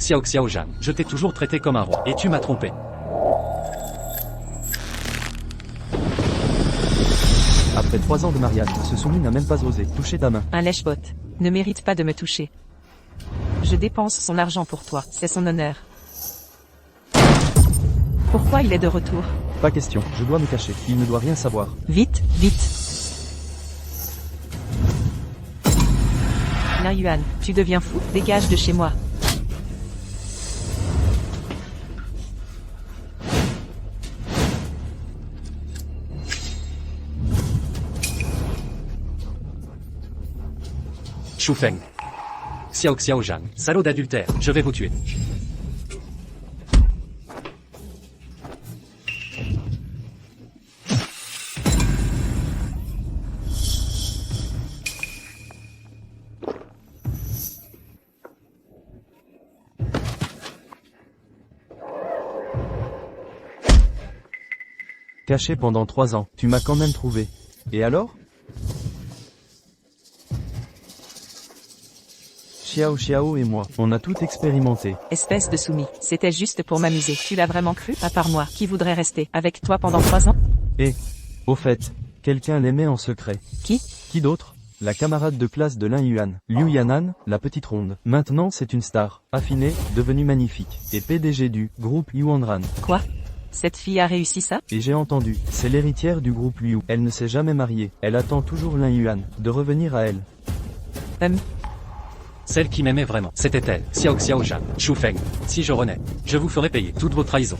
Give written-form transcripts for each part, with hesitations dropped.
Xiao Xiaozhan, je t'ai toujours traité comme un roi, et tu m'as trompé. Après 3 ans de mariage, ce soumis n'a même pas osé toucher ta main. Un lèche-bot ne mérite pas de me toucher. Je dépense son argent pour toi, c'est son honneur. Pourquoi il est de retour? Pas question, je dois me cacher, il ne doit rien savoir. Vite, vite. Lin Yuan, tu deviens fou, dégage de chez moi. Shu Feng. Xiao Xiaozhan, salaud d'adultère, je vais vous tuer. Caché pendant 3 ans, tu m'as quand même trouvé. Et alors? Xiao Xiao et moi, on a tout expérimenté. Espèce de soumis, c'était juste pour m'amuser. Tu l'as vraiment cru? À part moi, qui voudrait rester avec toi pendant 3 ans? Et, au fait, quelqu'un l'aimait en secret. Qui? Qui d'autre? La camarade de classe de Lin Yuan, Liu Yanan, la petite ronde. Maintenant c'est une star, affinée, devenue magnifique, et PDG du groupe Yuanran. Quoi? Cette fille a réussi ça? Et j'ai entendu, c'est l'héritière du groupe Liu. Elle ne s'est jamais mariée, elle attend toujours Lin Yuan, de revenir à elle. Celle qui m'aimait vraiment, c'était elle, Xiao Xiaozhan, Shu Feng. Si je renais, je vous ferai payer toutes vos trahisons.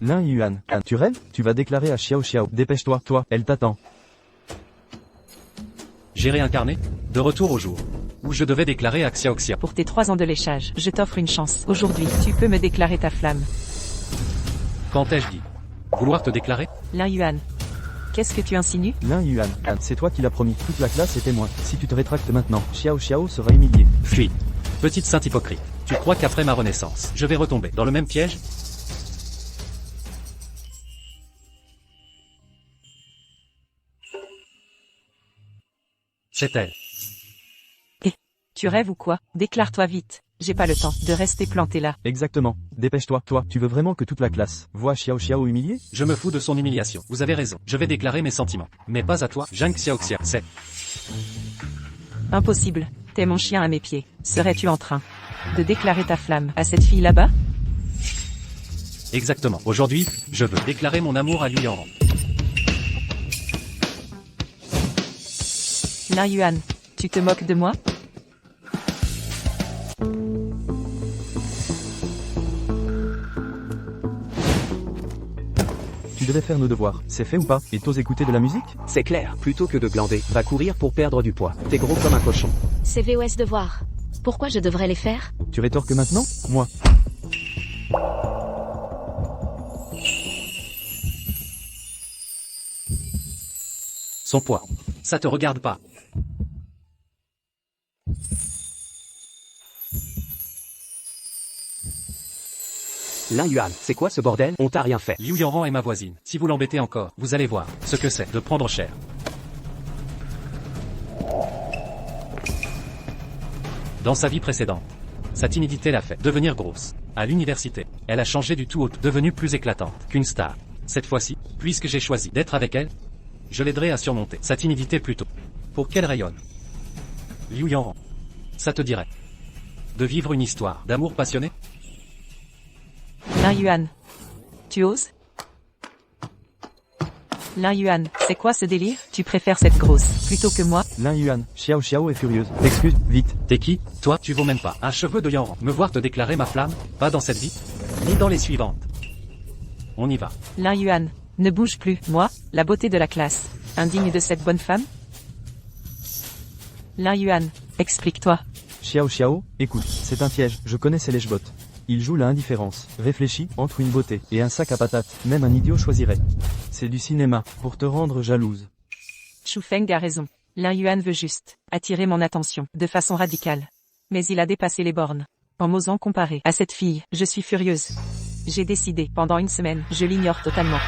Lin Yuan, tu rêves? Tu vas déclarer à Xiao Xiao. Dépêche-toi, toi, elle t'attend. J'ai réincarné, de retour au jour où je devais déclarer à Xiao Xiao. Pour tes 3 ans de léchage, je t'offre une chance. Aujourd'hui, tu peux me déclarer ta flamme. Quand ai-je dit vouloir te déclarer? Lin Yuan, qu'est-ce que tu insinues? Lin Yuan, c'est toi qui l'as promis, toute la classe est témoin. Si tu te rétractes maintenant, Xiao Xiao sera humilié. Fuis. Petite sainte hypocrite. Tu crois qu'après ma renaissance, je vais retomber dans le même piège? C'est elle. Tu rêves ou quoi? Déclare-toi vite. J'ai pas le temps de rester planté là. Exactement. Dépêche-toi, toi, tu veux vraiment que toute la classe voit Xiao Xiao humilié? Je me fous de son humiliation. Vous avez raison. Je vais déclarer mes sentiments. Mais pas à toi, Zhang Xiaoxia. C'est Impossible. T'es mon chien à mes pieds. Serais-tu en train de déclarer ta flamme à cette fille là-bas? exactement. Aujourd'hui, je veux déclarer mon amour à Liu Yanran. Lin Yuan, tu te moques de moi? Tu devais faire nos devoirs, c'est fait ou pas? Et t'oses écouter de la musique? C'est clair, plutôt que de glander, va courir pour perdre du poids. T'es gros comme un cochon. C'est VOS devoirs. Pourquoi je devrais les faire? Tu rétorques maintenant? Moi. Son poids. Ça te regarde pas. Lin Yuan, c'est quoi ce bordel? On t'a rien fait. Liu Yanran est ma voisine. Si vous l'embêtez encore, vous allez voir ce que c'est de prendre cher. Dans sa vie précédente, sa timidité l'a fait devenir grosse. À l'université, elle a changé du tout au tout, devenue plus éclatante qu'une star. Cette fois-ci, puisque j'ai choisi d'être avec elle, je l'aiderai à surmonter sa timidité plutôt. Pour qu'elle rayonne. Liu Yanran, ça te dirait de vivre une histoire d'amour passionné? Lin Yuan, tu oses? Lin Yuan, c'est quoi ce délire? Tu préfères cette grosse plutôt que moi? Lin Yuan, Xiao Xiao est furieuse. Excuse, vite. T'es qui? Toi, tu vaux même pas un cheveu de Yanran. Me voir te déclarer ma flamme, pas dans cette vie, ni dans les suivantes. On y va. Lin Yuan, ne bouge plus. Moi, la beauté de la classe. Indigne de cette bonne femme? Lin Yuan, explique-toi. Xiao Xiao, écoute, c'est un piège, je connais ces lèche-bots. Il joue la indifférence. Réfléchis, entre une beauté et un sac à patates, même un idiot choisirait. C'est du cinéma, pour te rendre jalouse. Shu Feng a raison. Lin Yuan veut juste attirer mon attention, de façon radicale. Mais il a dépassé les bornes. En m'osant comparer à cette fille, je suis furieuse. J'ai décidé, pendant une semaine, je l'ignore totalement.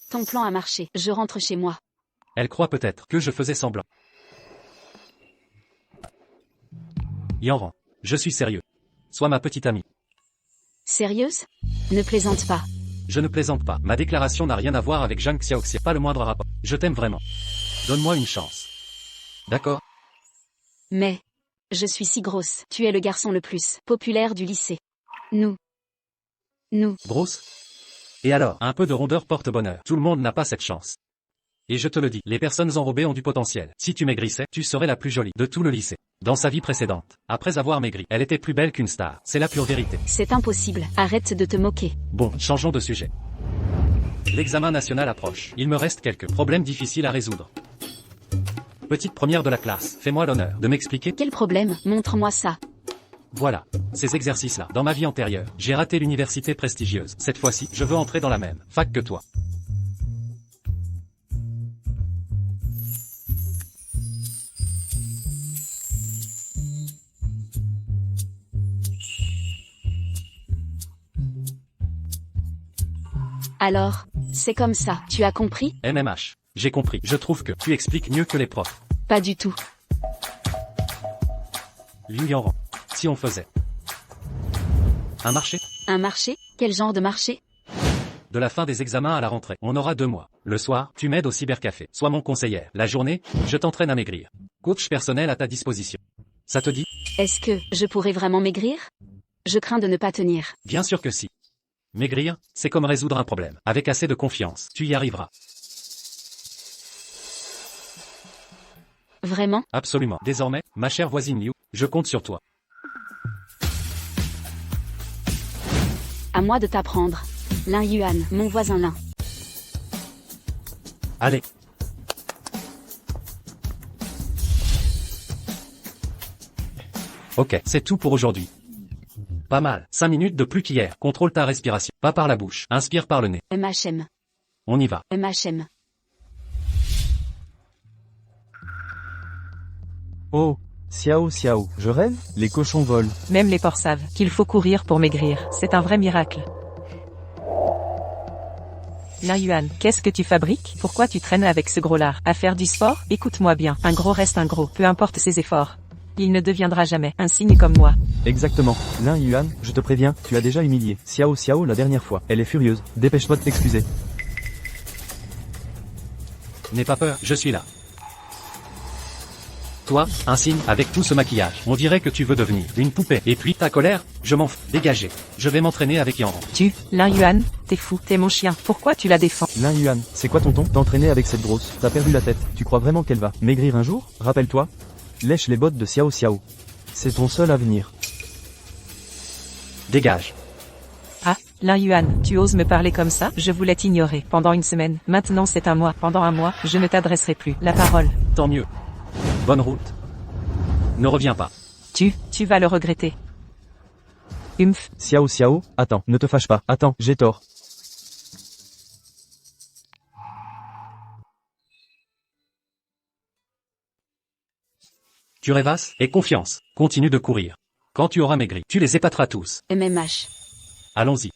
Ton plan a marché. Je rentre chez moi. Elle croit peut-être que je faisais semblant. Yanran, je suis sérieux. Sois ma petite amie. Sérieuse? Ne plaisante pas. Je ne plaisante pas. Ma déclaration n'a rien à voir avec Zhang Xiaoxia. Pas le moindre rapport. Je t'aime vraiment. Donne-moi une chance. D'accord? Mais, je suis si grosse. Tu es le garçon le plus populaire du lycée. Nous. Grosse? Et alors, un peu de rondeur porte bonheur. Tout le monde n'a pas cette chance. Et je te le dis, les personnes enrobées ont du potentiel. Si tu maigrissais, tu serais la plus jolie de tout le lycée. Dans sa vie précédente, après avoir maigri, elle était plus belle qu'une star. C'est la pure vérité. C'est impossible. Arrête de te moquer. Bon, changeons de sujet. L'examen national approche. Il me reste quelques problèmes difficiles à résoudre. Petite première de la classe, fais-moi l'honneur de m'expliquer. Quel problème? Montre-moi ça. Voilà. Ces exercices-là. Dans ma vie antérieure, j'ai raté l'université prestigieuse. Cette fois-ci, je veux entrer dans la même fac que toi. Alors, c'est comme ça. Tu as compris? MMH. J'ai compris. Je trouve que tu expliques mieux que les profs. Pas du tout. Liu Yanran. Si on faisait un marché? Un marché? Quel genre de marché? De la fin des examens à la rentrée. On aura 2 mois. Le soir, tu m'aides au cybercafé. Sois mon conseillère. La journée, je t'entraîne à maigrir. Coach personnel à ta disposition. Ça te dit? Est-ce que je pourrais vraiment maigrir? Je crains de ne pas tenir. Bien sûr que si. Maigrir, c'est comme résoudre un problème. Avec assez de confiance, tu y arriveras. Vraiment? Absolument. Désormais, ma chère voisine Liu, je compte sur toi. À moi de t'apprendre. Lin Yuan, mon voisin Lin. Allez. Ok, c'est tout pour aujourd'hui. Pas mal. 5 minutes de plus qu'hier. Contrôle ta respiration. Pas par la bouche. Inspire par le nez. MHM. On y va. MHM. Oh, Xiao Xiao, je rêve? Les cochons volent. Même les porcs savent qu'il faut courir pour maigrir. C'est un vrai miracle. Lin Yuan, qu'est-ce que tu fabriques? Pourquoi tu traînes avec ce gros lard? À faire du sport? Écoute-moi bien. Un gros reste un gros. Peu importe ses efforts. Il ne deviendra jamais un cygne comme moi. Exactement. Lin Yuan, je te préviens, tu as déjà humilié Xiao Xiao la dernière fois. Elle est furieuse. Dépêche-toi de t'excuser. N'aie pas peur, je suis là. Toi, un cygne, avec tout ce maquillage. On dirait que tu veux devenir une poupée. Et puis, ta colère, je m'en fous. Dégagez. Je vais m'entraîner avec Yanran. Lin Yuan, t'es fou, t'es mon chien. Pourquoi tu la défends? Lin Yuan, c'est quoi ton ton? T'entraîner avec cette grosse. T'as perdu la tête. Tu crois vraiment qu'elle va maigrir un jour? Rappelle-toi. Lèche les bottes de Xiao Xiao. C'est ton seul avenir. Dégage. Ah, Lin Yuan, tu oses me parler comme ça? Je voulais t'ignorer pendant une semaine. Maintenant c'est un mois. Pendant un mois, je ne t'adresserai plus la parole. Tant mieux. Bonne route. Ne reviens pas. Tu vas le regretter. Humph. Xiao Xiao, attends, ne te fâche pas. Attends, j'ai tort. Tu rêvasses, aie confiance. Continue de courir. Quand tu auras maigri, tu les épateras tous. MMH. Allons-y.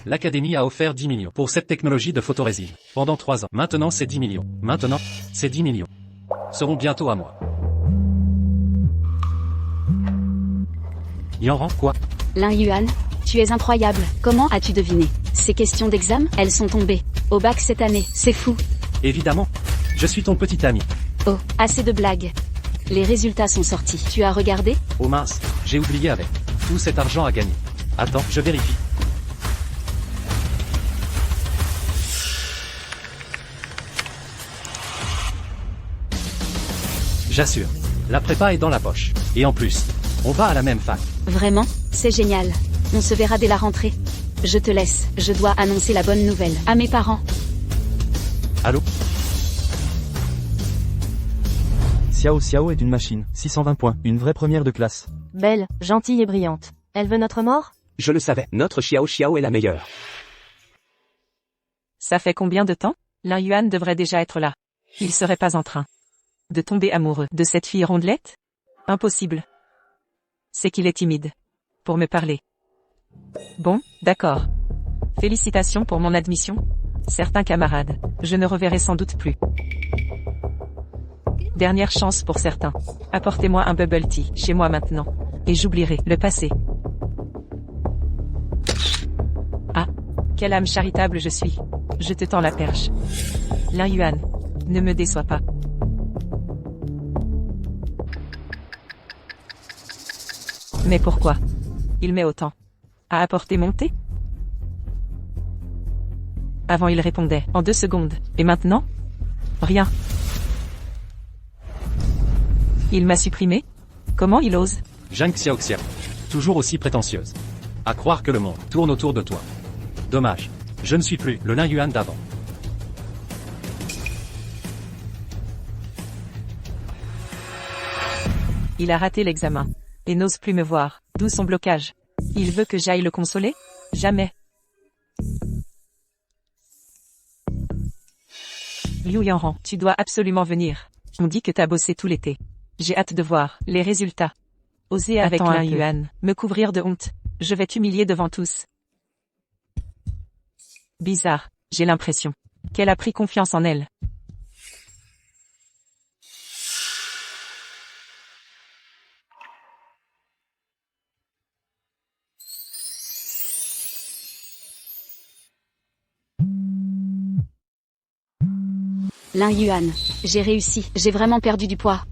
L'Académie a offert 10 millions pour cette technologie de photorésine. Pendant 3 ans. Maintenant c'est 10 millions. Maintenant, ces 10 millions seront bientôt à moi. Yanran, quoi? Lin Yuan, tu es incroyable. Comment as-tu deviné? Ces questions d'examen, elles sont tombées. Au bac cette année, c'est fou. Évidemment. Je suis ton petit ami. Oh, assez de blagues. Les résultats sont sortis. Tu as regardé? Oh mince, j'ai oublié avec tout cet argent à gagner. Attends, je vérifie. J'assure. La prépa est dans la poche. Et en plus, on va à la même fac. Vraiment? C'est génial. On se verra dès la rentrée. Je te laisse, je dois annoncer la bonne nouvelle à mes parents. Allô? Xiao Xiao est une machine, 620 points, une vraie première de classe. Belle, gentille et brillante. Elle veut notre mort? Je le savais, notre Xiao Xiao est la meilleure. Ça fait combien de temps? Lin Yuan devrait déjà être là. Il serait pas en train de tomber amoureux de cette fille rondelette? Impossible. C'est qu'il est timide. Pour me parler. Bon, d'accord. Félicitations pour mon admission. Certains camarades, je ne reverrai sans doute plus. Dernière chance pour certains. Apportez-moi un bubble tea chez moi maintenant. Et j'oublierai le passé. Ah, quelle âme charitable je suis. Je te tends la perche. Lin Yuan, ne me déçois pas. Mais pourquoi il met autant à apporter mon thé? Avant il répondait en 2 secondes, et maintenant? Rien. Il m'a supprimé? Comment il ose? Zhang Xiaoxiao. Toujours aussi prétentieuse. À croire que le monde tourne autour de toi. Dommage. Je ne suis plus le Lin Yuan d'avant. Il a raté l'examen. Et n'ose plus me voir. D'où son blocage? Il veut que j'aille le consoler? Jamais. Liu Yanran, tu dois absolument venir. On dit que t'as bossé tout l'été. J'ai hâte de voir les résultats. Oser avec Lin Yuan, me couvrir de honte. Je vais t'humilier devant tous. Bizarre, j'ai l'impression qu'elle a pris confiance en elle. Lin Yuan, j'ai réussi, j'ai vraiment perdu du poids.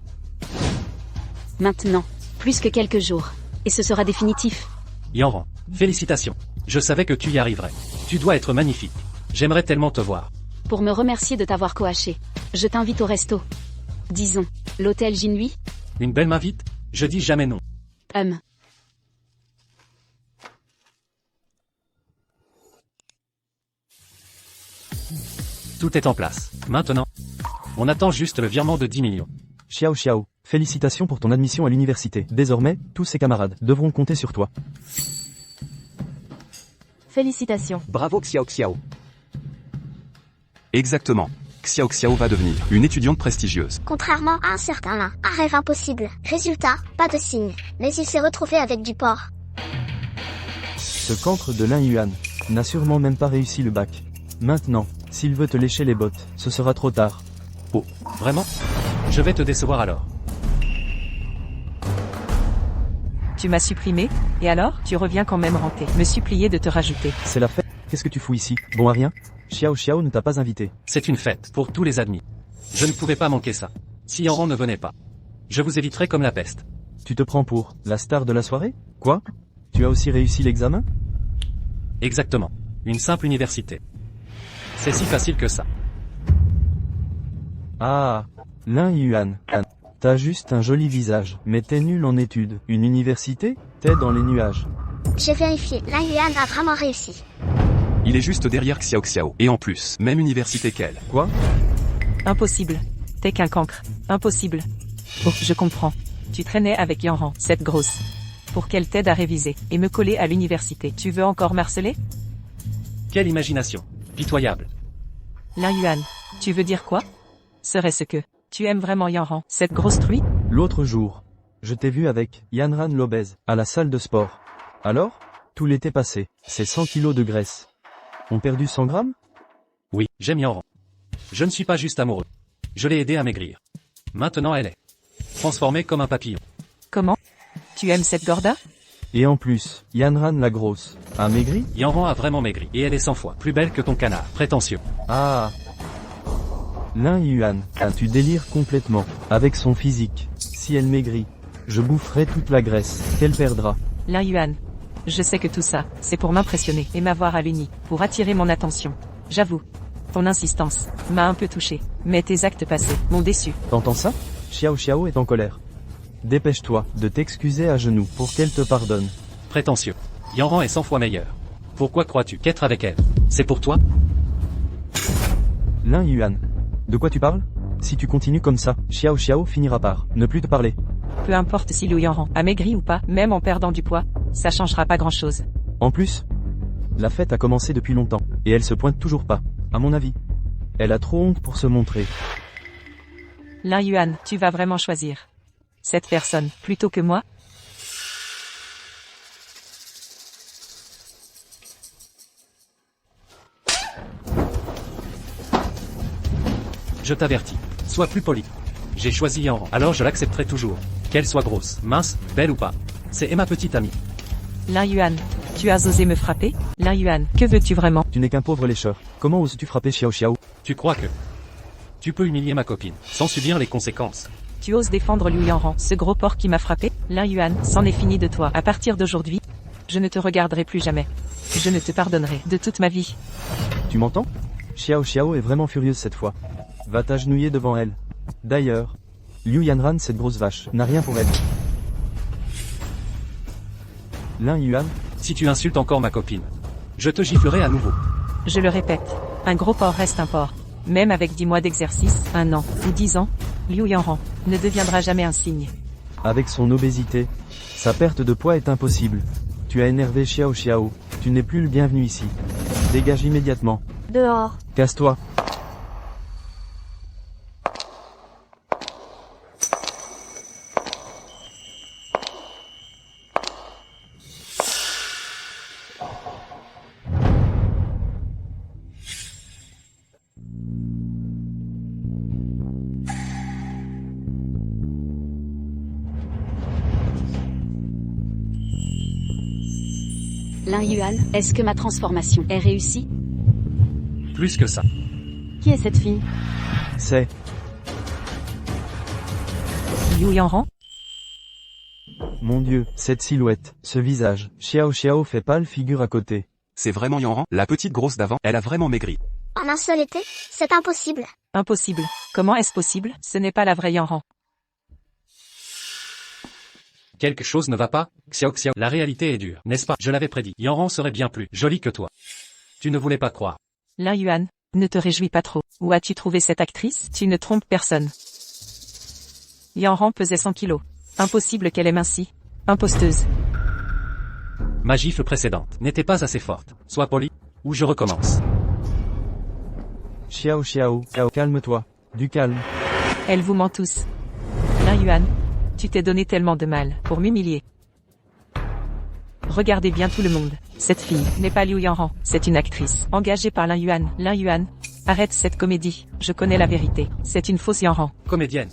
Maintenant, plus que quelques jours. Et ce sera définitif. Yanran, félicitations. Je savais que tu y arriverais. Tu dois être magnifique. J'aimerais tellement te voir. Pour me remercier de t'avoir coaché, je t'invite au resto. Disons, l'hôtel Jinhui. Une belle m'invite? Je dis jamais non. Tout est en place. Maintenant, on attend juste le virement de 10 millions. Xiao Xiao, félicitations pour ton admission à l'université. Désormais, tous ses camarades devront compter sur toi. Félicitations. Bravo Xiao Xiao. Exactement. Xiao Xiao va devenir une étudiante prestigieuse. Contrairement à un certain Lin, un rêve impossible. Résultat, pas de signe. Mais il s'est retrouvé avec du porc. Ce cancre de Lin Yuan n'a sûrement même pas réussi le bac. Maintenant, s'il veut te lécher les bottes, ce sera trop tard. Oh, vraiment? Je vais te décevoir alors. Tu m'as supprimé, et alors? Tu reviens quand même ranter, me supplier de te rajouter. C'est la fête. Qu'est-ce que tu fous ici? Bon à rien? Xiao Xiao ne t'a pas invité. C'est une fête pour tous les admis. Je ne pouvais pas manquer ça. Si Yanran ne venait pas, je vous éviterais comme la peste. Tu te prends pour la star de la soirée? Quoi? Tu as aussi réussi l'examen? Exactement. Une simple université. C'est si facile que ça. Ah, Lin Yuan. T'as juste un joli visage, mais t'es nul en études. Une université? T'es dans les nuages. J'ai vérifié, Lin Yuan a vraiment réussi. Il est juste derrière Xiao Xiao. Et en plus, même université qu'elle. Quoi? Impossible. T'es qu'un cancre. Impossible. Oh, je comprends. Tu traînais avec Yanran, cette grosse. Pour qu'elle t'aide à réviser, et me coller à l'université. Tu veux encore marceler? Quelle imagination. Pitoyable. Lin Yuan, tu veux dire quoi? Serait-ce que tu aimes vraiment Yanran, cette grosse truie? L'autre jour, je t'ai vu avec Yanran Lobez, à la salle de sport. Alors? Tout l'été passé, c'est 100 kilos de graisse. Ont perdu 100 grammes? Oui, j'aime Yanran. Je ne suis pas juste amoureux. Je l'ai aidé à maigrir. Maintenant elle est transformée comme un papillon. Comment? Tu aimes cette gorda? Et en plus, Yanran la grosse, a maigri? Yanran a vraiment maigri, et elle est 100 fois plus belle que ton canard, prétentieux. Ah. Lin Yuan, tu délires complètement, avec son physique. Si elle maigrit, je boufferai toute la graisse, qu'elle perdra. Lin Yuan, je sais que tout ça, c'est pour m'impressionner et m'avoir à l'uni, pour attirer mon attention. J'avoue. Ton insistance m'a un peu touché, mais tes actes passés m'ont déçu. T'entends ça? Xiao Xiao est en colère. Dépêche-toi de t'excuser à genoux pour qu'elle te pardonne. Prétentieux. Yanran est 100 fois meilleur. Pourquoi crois-tu qu'être avec elle, c'est pour toi? Lin Yuan. De quoi tu parles? Si tu continues comme ça, Xiao Xiao finira par ne plus te parler. Peu importe si Liu Yanran a maigri ou pas, même en perdant du poids, ça changera pas grand-chose. En plus, la fête a commencé depuis longtemps, et elle se pointe toujours pas, à mon avis. Elle a trop honte pour se montrer. Lin Yuan, tu vas vraiment choisir cette personne plutôt que moi? Je t'avertis. Sois plus poli. J'ai choisi Yanran, alors je l'accepterai toujours. Qu'elle soit grosse, mince, belle ou pas. C'est ma petite amie. Lin Yuan, tu as osé me frapper? Lin Yuan, que veux-tu vraiment? Tu n'es qu'un pauvre lécheur. Comment oses-tu frapper Xiao Xiao? Tu crois que tu peux humilier ma copine, sans subir les conséquences? Tu oses défendre Liu Yanran, ce gros porc qui m'a frappé? Lin Yuan, c'en est fini de toi. À partir d'aujourd'hui, je ne te regarderai plus jamais. Je ne te pardonnerai de toute ma vie. Tu m'entends? Xiao Xiao est vraiment furieuse cette fois. Va t'agenouiller devant elle. D'ailleurs, Liu Yanran, cette grosse vache, n'a rien pour elle. Lin Yuan, Si tu insultes encore ma copine, je te giflerai à nouveau. Je le répète, un gros porc reste un porc. Même avec 10 mois d'exercice, 1 an ou 10 ans, Liu Yanran ne deviendra jamais un cygne. avec son obésité, sa perte de poids est impossible. Tu as énervé Xiao Xiao, tu n'es plus le bienvenu ici. Dégage immédiatement. Dehors. Casse-toi. Lin Yuan, est-ce que ma transformation est réussie? Plus que ça. Qui est cette fille? C'est... Liu Yanran? Mon Dieu, cette silhouette, ce visage. Xiao Xiao fait pâle figure à côté. C'est vraiment Yanran, la petite grosse d'avant, elle a vraiment maigri. En un seul été, c'est impossible. Impossible. Comment est-ce possible? Ce n'est pas la vraie Yanran. Quelque chose ne va pas, Xiao Xiao. La réalité est dure, n'est-ce pas? Je l'avais prédit. Yanran serait bien plus jolie que toi. Tu ne voulais pas croire. Lin Yuan, ne te réjouis pas trop. Où as-tu trouvé cette actrice? Tu ne trompes personne. Yanran pesait 100 kilos. Impossible qu'elle ait minci. Imposteuse. Ma gifle précédente n'était pas assez forte. Sois poli, ou je recommence. Xiao Xiao, calme-toi. Du calme. Elle vous ment tous. Lin Yuan, tu t'es donné tellement de mal pour m'humilier. Regardez bien tout le monde. Cette fille n'est pas Liu Yanran, c'est une actrice engagée par Lin Yuan. Lin Yuan, arrête cette comédie. Je connais la vérité. C'est une fausse Yanran. Comédienne.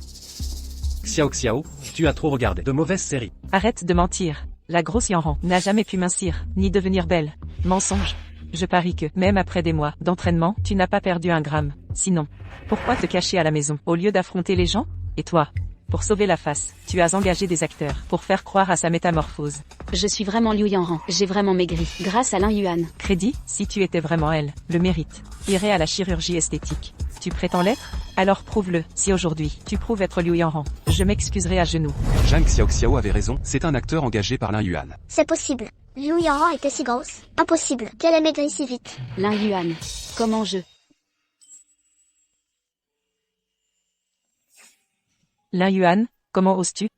Xiao Xiao, tu as trop regardé de mauvaises séries. Arrête de mentir. La grosse Yanran n'a jamais pu mincir, ni devenir belle. Mensonge. Je parie que, même après des mois d'entraînement, tu n'as pas perdu un gramme. Sinon, pourquoi te cacher à la maison, au lieu d'affronter les gens? Et toi? Pour sauver la face, tu as engagé des acteurs, pour faire croire à sa métamorphose. Je suis vraiment Liu Yanran, j'ai vraiment maigri, grâce à Lin Yuan. Crédit, si tu étais vraiment elle, le mérite, irait à la chirurgie esthétique. Tu prétends l'être? Alors prouve-le, si aujourd'hui, tu prouves être Liu Yanran. Je m'excuserai à genoux. Zhang Xiao Xiao avait raison, c'est un acteur engagé par Lin Yuan. C'est possible. Liu Yanran était si grosse. Impossible qu'elle ait maigri si vite. Lin Yuan, comment je... Lin Yuan, comment oses-tu?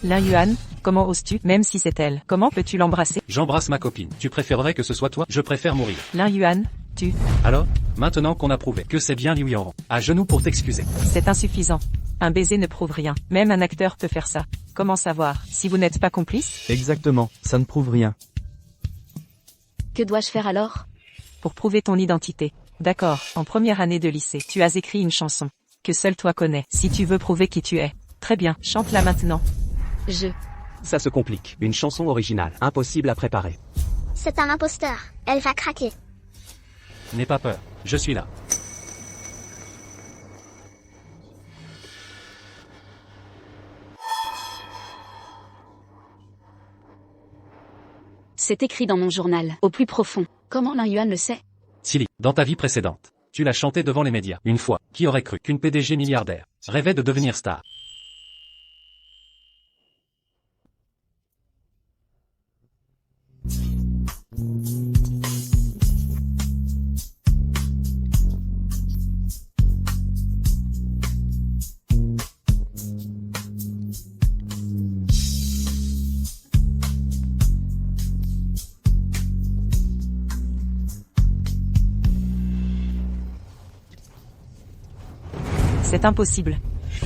Lin Yuan, comment oses-tu? Même si c'est elle, comment peux-tu l'embrasser? J'embrasse ma copine. Tu préférerais que ce soit toi? Je préfère mourir. Lin Yuan, tu... Alors, maintenant qu'on a prouvé que c'est bien Liu Yanran, à genoux pour t'excuser. C'est insuffisant. Un baiser ne prouve rien. Même un acteur peut faire ça. Comment savoir si vous n'êtes pas complice? Exactement, ça ne prouve rien. Que dois-je faire alors? Pour prouver ton identité. D'accord, en première année de lycée, tu as écrit une chanson que seul toi connais. Si tu veux prouver qui tu es. Très bien, chante-la maintenant. Ça se complique. Une chanson originale, impossible à préparer. C'est un imposteur. Elle va craquer. N'aie pas peur, je suis là. C'est écrit dans mon journal, au plus profond. Comment Lin Yuan le sait? Silly, dans ta vie précédente, tu l'as chanté devant les médias. Une fois, qui aurait cru qu'une PDG milliardaire rêvait de devenir star? C'est impossible.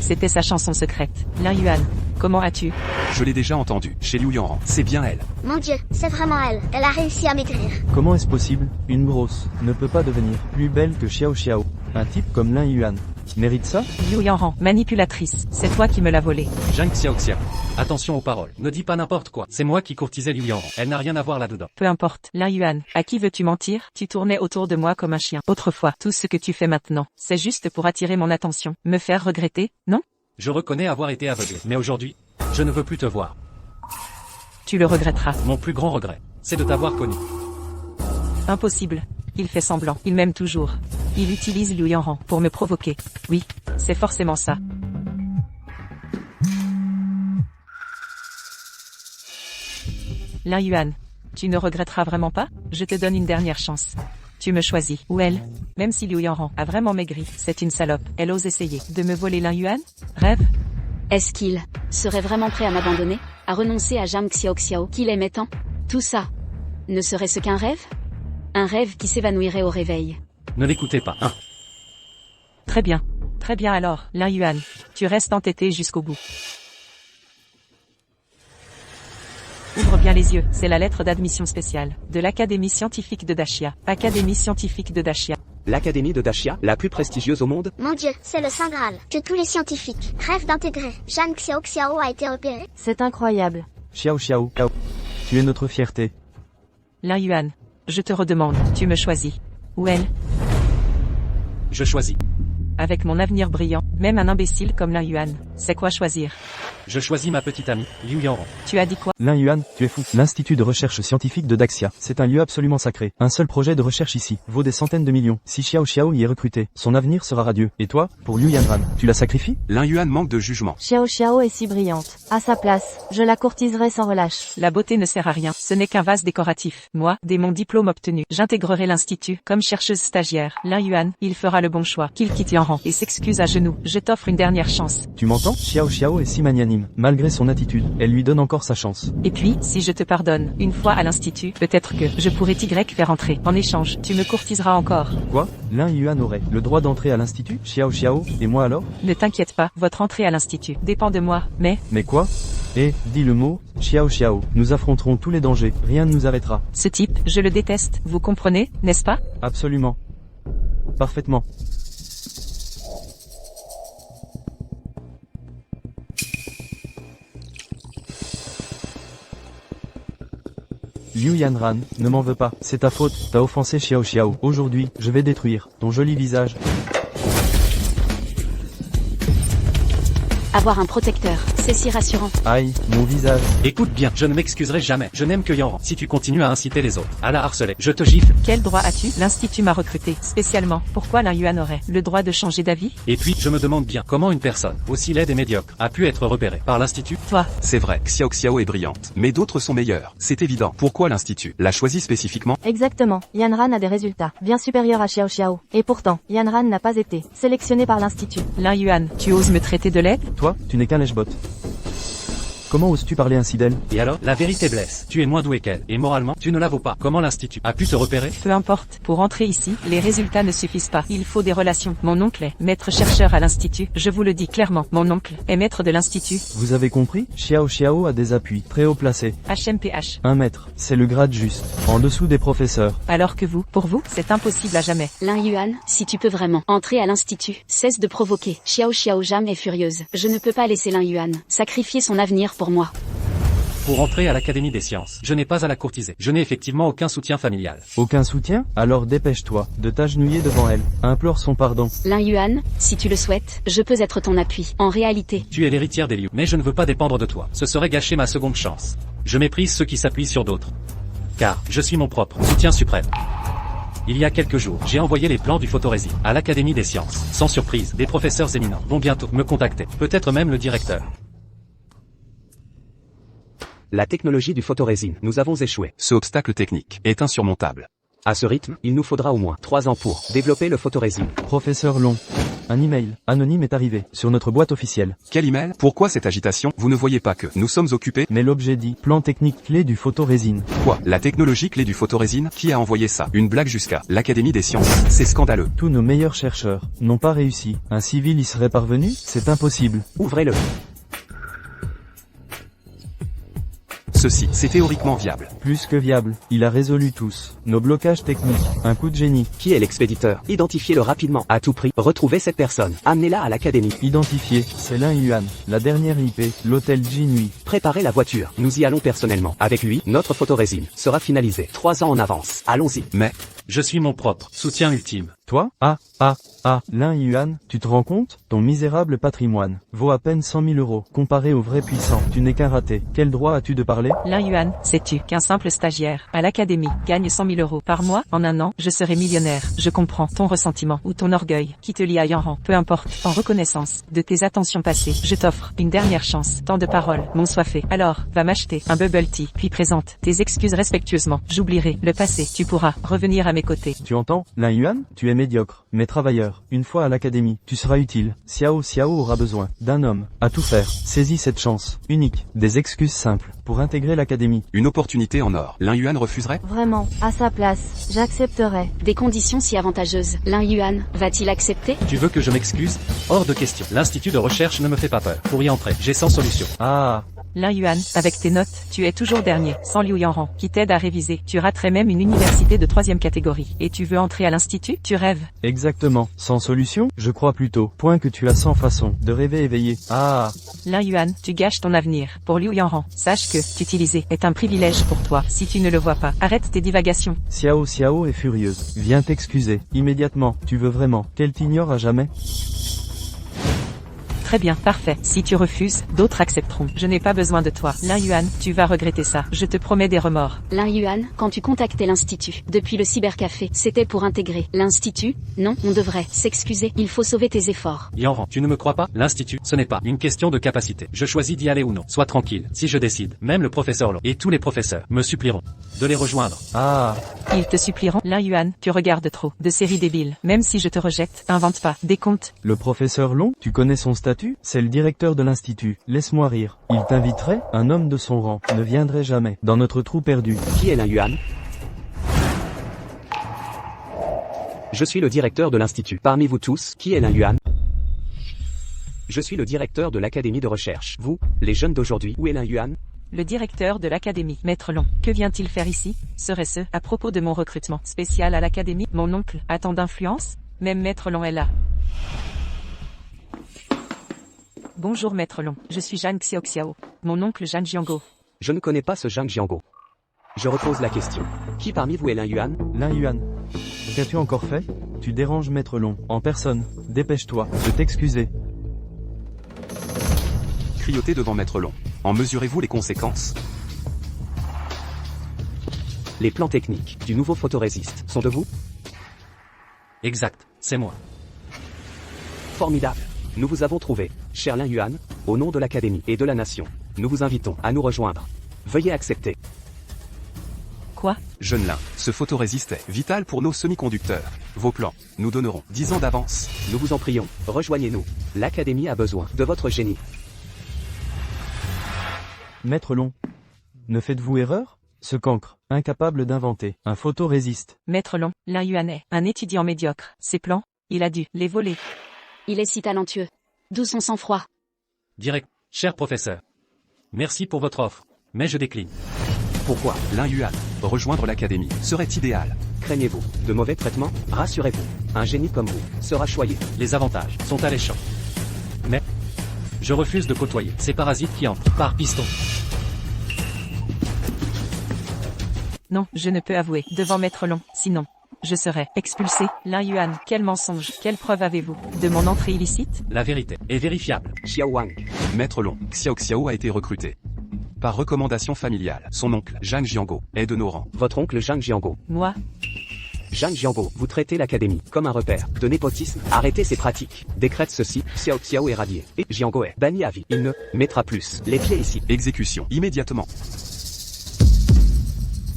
C'était sa chanson secrète. Lin Yuan, comment as-tu? Je l'ai déjà entendu, chez Liu Yanran. C'est bien elle. Mon Dieu, c'est vraiment elle. Elle a réussi à maigrir. Comment est-ce possible? Une grosse ne peut pas devenir plus belle que Xiao Xiao. Un type comme Lin Yuan mérite ça? Liu Yanran, manipulatrice, c'est toi qui me l'as volée. Zhang Xiaoxiao. Attention aux paroles. Ne dis pas n'importe quoi. C'est moi qui courtisais Liu Yanran. Elle n'a rien à voir là-dedans. Peu importe. Lin Yuan, à qui veux-tu mentir? Tu tournais autour de moi comme un chien. Autrefois, tout ce que tu fais maintenant, c'est juste pour attirer mon attention. Me faire regretter, non? Je reconnais avoir été aveuglé. Mais aujourd'hui, je ne veux plus te voir. Tu le regretteras. Mon plus grand regret, c'est de t'avoir connu. Impossible. Il fait semblant. Il m'aime toujours. Il utilise Liu Yanran pour me provoquer. Oui, c'est forcément ça. Lin Yuan, tu ne regretteras vraiment pas? Je te donne une dernière chance. Tu me choisis, ou elle? Même si Liu Yanran a vraiment maigri, c'est une salope. Elle ose essayer de me voler Lin Yuan? Rêve? Est-ce qu'il serait vraiment prêt à m'abandonner? À renoncer à Zhang Xiaoxiao qu'il aimait tant? Tout ça ne serait-ce qu'un rêve? Un rêve qui s'évanouirait au réveil. Ne l'écoutez pas, hein. Très bien. Très bien alors, Lin Yuan. Tu restes entêté jusqu'au bout. Ouvre bien les yeux, c'est la lettre d'admission spéciale de l'Académie scientifique de Dashia. Académie scientifique de Dashia. L'Académie de Dashia, la plus prestigieuse au monde? Mon Dieu, c'est le Saint Graal que tous les scientifiques rêvent d'intégrer. Zhang Xiaoxiao a été repéré. C'est incroyable. Xiao Xiao. Tu es notre fierté. Lin Yuan, je te redemande, tu me choisis. Ou elle? Je choisis. Avec mon avenir brillant, même un imbécile comme Lin Yuan, c'est quoi choisir? Je choisis ma petite amie, Liu Yanran. Tu as dit quoi? Lin Yuan, tu es fou. L'Institut de recherche scientifique de Daxia, c'est un lieu absolument sacré. Un seul projet de recherche ici vaut des centaines de millions. Si Xiao Xiao y est recruté, son avenir sera radieux. Et toi, pour Liu Yanran, tu la sacrifies? Lin Yuan manque de jugement. Xiao Xiao est si brillante. À sa place, je la courtiserai sans relâche. La beauté ne sert à rien, ce n'est qu'un vase décoratif. Moi, dès mon diplôme obtenu, j'intégrerai l'institut comme chercheuse stagiaire. Lin Yuan, il fera le bon choix, qu'il quitte Yanran et s'excuse à genoux. Je t'offre une dernière chance. Tu m'entends? Xiao Xiao est si magnanime. Malgré son attitude, elle lui donne encore sa chance. Et puis, si je te pardonne, une fois à l'institut, peut-être que je pourrais t'y faire entrer. En échange, tu me courtiseras encore. Quoi? Lin Yuan aurait le droit d'entrer à l'institut? Xiao Xiao, et moi alors? Ne t'inquiète pas, votre entrée à l'institut dépend de moi, mais... Mais quoi? Eh, dis le mot, Xiao Xiao. Nous affronterons tous les dangers, rien ne nous arrêtera. Ce type, je le déteste, vous comprenez, n'est-ce pas? Absolument. Parfaitement. Liu Yanran, ne m'en veux pas, c'est ta faute, t'as offensé Xiao Xiao. Aujourd'hui, je vais détruire ton joli visage. Avoir un protecteur, c'est si rassurant. Aïe, mon visage. Écoute bien, je ne m'excuserai jamais. Je n'aime que Yanran. Si tu continues à inciter les autres à la harceler, je te gifle. Quel droit as-tu? L'institut m'a recruté, spécialement. Pourquoi Lin Yuan aurait le droit de changer d'avis? Et puis, je me demande bien comment une personne aussi laide et médiocre a pu être repérée par l'institut. Toi, C'est vrai, Xiao Xiao est brillante, mais d'autres sont meilleurs. C'est évident. Pourquoi l'Institut l'a choisi spécifiquement? Exactement. Yanran a des résultats bien supérieurs à Xiao Xiao. Et pourtant, Yanran n'a pas été sélectionné par l'Institut. Lin Yuan, tu oses me traiter de laide? Toi, tu n'es qu'un lèche-bot. Comment oses-tu parler ainsi d'elle? Et alors, la vérité blesse. Tu es moins doué qu'elle. Et moralement, tu ne la vaux pas. Comment l'institut a pu te repérer? Peu importe, pour entrer ici, les résultats ne suffisent pas. Il faut des relations. Mon oncle est maître chercheur à l'institut. Je vous le dis clairement, mon oncle est maître de l'institut. Vous avez compris? Xiao Xiao a des appuis très haut placés. HMPH. Un maître, c'est le grade juste, en dessous des professeurs. Alors que vous, pour vous, c'est impossible à jamais. Lin Yuan, si tu peux vraiment entrer à l'institut, cesse de provoquer. Xiao Xiao Jam est furieuse. Je ne peux pas laisser Lin Yuan sacrifier son avenir pour moi. Pour entrer à l'Académie des sciences, je n'ai pas à la courtiser. Je n'ai effectivement aucun soutien familial. Aucun soutien? Alors dépêche-toi de t'agenouiller devant elle. Implore son pardon. Lin Yuan, si tu le souhaites, je peux être ton appui. En réalité, Tu es l'héritière des Liu, mais je ne veux pas dépendre de toi. Ce serait gâcher ma seconde chance. Je méprise ceux qui s'appuient sur d'autres. Car, je suis mon propre soutien suprême. Il y a quelques jours, j'ai envoyé les plans du photorésine à l'Académie des sciences. Sans surprise, des professeurs éminents vont bientôt me contacter. Peut-être même le directeur. La technologie du photorésine, nous avons échoué. Ce obstacle technique est insurmontable. À ce rythme, il nous faudra au moins 3 ans pour développer le photorésine. Professeur Long, Un email anonyme est arrivé sur notre boîte officielle. Quel email? Pourquoi cette agitation? Vous ne voyez pas que nous sommes occupés? Mais l'objet dit plan technique clé du photorésine. Quoi? La technologie clé du photorésine? Qui a envoyé ça? Une blague jusqu'à l'Académie des sciences? C'est scandaleux. Tous nos meilleurs chercheurs n'ont pas réussi. Un civil y serait parvenu? C'est impossible. Ouvrez-le. Ceci, c'est théoriquement viable. Plus que viable, il a résolu tous nos blocages techniques. Un coup de génie. Qui est l'expéditeur? Identifiez-le rapidement. À tout prix, retrouvez cette personne. Amenez-la à l'académie. Identifié, c'est Lin Yuan. La dernière IP, l'hôtel Jinui. Préparez la voiture. Nous y allons personnellement. Avec lui, notre photorésine sera finalisée 3 ans en avance. Allons-y. Mais, Je suis mon propre soutien ultime. Toi? Lin Yuan, tu te rends compte? Ton misérable patrimoine vaut à peine 100 000 euros. Comparé aux vrais puissants, tu n'es qu'un raté. Quel droit as-tu de parler? Lin Yuan, sais-tu qu'un simple stagiaire à l'académie gagne 100 000 euros par mois? En un an, je serai millionnaire. Je comprends ton ressentiment ou ton orgueil qui te lie à Yanran. Peu importe, en reconnaissance de tes attentions passées, je t'offre une dernière chance. Tant de paroles m'ont soifé. Alors, va m'acheter un bubble tea, puis présente tes excuses respectueusement. J'oublierai le passé. Tu pourras revenir à mes côtés. Tu entends? Lin Yuan, tu es médiocre, mais travailleur. Une fois à l'académie, tu seras utile. Xiao aura besoin d'un homme à tout faire. Saisis cette chance unique. Des excuses simples pour intégrer l'académie. une opportunité en or. Lin Yuan refuserait? Vraiment, à sa place, j'accepterais. Des conditions si avantageuses. Lin Yuan, va-t-il accepter? Tu veux que je m'excuse? Hors de question. L'Institut de recherche ne me fait pas peur. Pour y entrer, j'ai 100 solutions. Ah, Lin Yuan, avec tes notes, tu es toujours dernier, sans Liu Yanran, qui t'aide à réviser. Tu raterais même une université de 3e catégorie. Et tu veux entrer à l'institut? Tu rêves. exactement. Sans solution? Je crois plutôt. Point que tu as 100 façons de rêver éveillé. Ah, Lin Yuan, tu gâches ton avenir. Pour Liu Yanran, sache que t'utiliser est un privilège pour toi. Si tu ne le vois pas, arrête tes divagations. Xiao est furieuse. Viens t'excuser. Immédiatement. Tu veux vraiment qu'elle t'ignore à jamais? Très bien, parfait. Si tu refuses, d'autres accepteront. Je n'ai pas besoin de toi. Lin Yuan, tu vas regretter ça. Je te promets des remords. Lin Yuan, quand tu contactais l'institut, depuis le cybercafé, c'était pour intégrer l'institut? Non, on devrait s'excuser. Il faut sauver tes efforts. Yanran, tu ne me crois pas? L'Institut, ce n'est pas une question de capacité. Je choisis d'y aller ou non. Sois tranquille. Si je décide, même le professeur Lo et tous les professeurs me supplieront de les rejoindre. Ah, Ils te supplieront. Lin Yuan, tu regardes trop de séries débiles. Même si je te rejette, invente pas des comptes. le professeur Long, tu connais son statut? C'est le directeur de l'institut. Laisse-moi rire. Il t'inviterait? Un homme de son rang ne viendrait jamais dans notre trou perdu. Qui est Lin Yuan? Je suis le directeur de l'institut. Parmi vous tous, qui est Lin Yuan? Je suis le directeur de l'académie de recherche. Vous, les jeunes d'aujourd'hui, où est Lin Yuan? Le directeur de l'académie, Maître Long. Que vient-il faire ici? Serait-ce à propos de mon recrutement spécial à l'académie? Mon oncle a tant d'influence? Même Maître Long est là. Bonjour Maître Long, je suis Zhang Xiao. Mon oncle Zhang Jiango. Je ne connais pas ce Zhang Jiango. Je repose la question. Qui parmi vous est Lin Yuan? Lin Yuan, qu'as-tu encore fait? Tu déranges Maître Long en personne. Dépêche-toi de t'excuser. Criotez devant Maître Long. En mesurez-vous les conséquences? Les plans techniques du nouveau photorésiste sont de vous? Exact, c'est moi. Formidable. Nous vous avons trouvé, cher Lin Yuan, au nom de l'Académie et de la Nation. Nous vous invitons à nous rejoindre. Veuillez accepter. Quoi? Jeune Lin, ce photorésiste est vital pour nos semi-conducteurs. Vos plans, nous donnerons 10 ans d'avance. Nous vous en prions, rejoignez-nous. L'Académie a besoin de votre génie. Maître Long, ne faites-vous erreur? Ce cancre, incapable d'inventer un photorésiste. Maître Long, Lin Yuan est un étudiant médiocre. Ses plans, il a dû les voler. Il est si talentueux. D'où son sang-froid? Direct, cher professeur. Merci pour votre offre, mais je décline. Pourquoi Lin Yuan, rejoindre l'académie, serait idéal. Craignez-vous de mauvais traitements? Rassurez-vous, un génie comme vous sera choyé. Les avantages sont alléchants. Mais, je refuse de côtoyer ces parasites qui entrent par piston. Non, je ne peux avouer devant Maître Long, sinon je serai expulsé. Lin Yuan, quel mensonge, quelle preuve avez-vous de mon entrée illicite? La vérité est vérifiable. Xiao Wang. Maître Long, Xiao a été recruté. Par recommandation familiale, son oncle, Zhang Jiango, est de nos rangs. Votre oncle Zhang Jiango. Moi? Zhang Jiango, vous traitez l'académie comme un repère de népotisme. Arrêtez ces pratiques. Décrète ceci, Xiao est radié. Et Jiango est banni à vie. Il ne mettra plus les pieds ici. Exécution, immédiatement.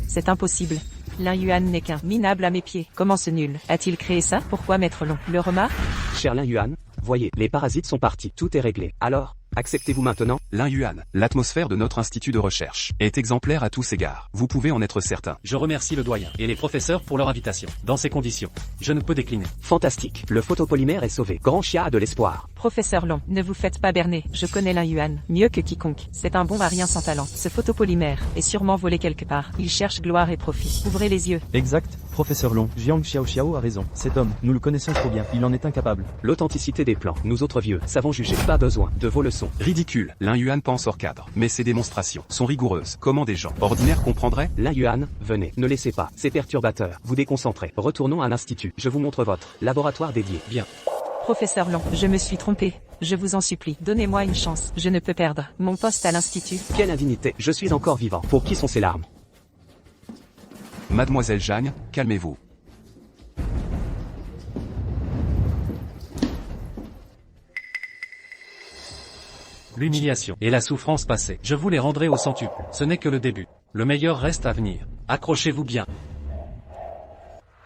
C'est impossible. Lin Yuan n'est qu'un minable à mes pieds. Comment ce nul a-t-il créé ça? Pourquoi Maître Long le remarque? Cher Lin Yuan, voyez, les parasites sont partis, tout est réglé. Alors, acceptez-vous maintenant? Lin Yuan, l'atmosphère de notre institut de recherche est exemplaire à tous égards. Vous pouvez en être certain. Je remercie le doyen et les professeurs pour leur invitation. Dans ces conditions, je ne peux décliner. Fantastique, le photopolymère est sauvé. Grand Chia a de l'espoir. Professeur Long, ne vous faites pas berner, je connais Lin Yuan, mieux que quiconque. C'est un bon à rien sans talent. Ce photopolymère est sûrement volé quelque part. Il cherche gloire et profit. Ouvrez les yeux. Exact, professeur Long. Jiang Xiao a raison. Cet homme, nous le connaissons trop bien. Il en est incapable. L'authenticité des plans, nous autres vieux, savons juger. Pas besoin de vos leçons. Ridicule, Lin Yuan pense hors cadre. Mais ses démonstrations sont rigoureuses. Comment des gens ordinaires comprendraient? Lin Yuan, venez, ne laissez pas, c'est perturbateur. Vous déconcentrez. Retournons à l'institut. Je vous montre votre laboratoire dédié. Bien. Professeur Long, je me suis trompé. Je vous en supplie, donnez-moi une chance. Je ne peux perdre mon poste à l'institut. Quelle indignité, je suis encore vivant. Pour qui sont ces larmes? Mademoiselle Jeanne, calmez-vous. L'humiliation et la souffrance passée, je vous les rendrai au centuple. Ce n'est que le début. Le meilleur reste à venir. Accrochez-vous bien.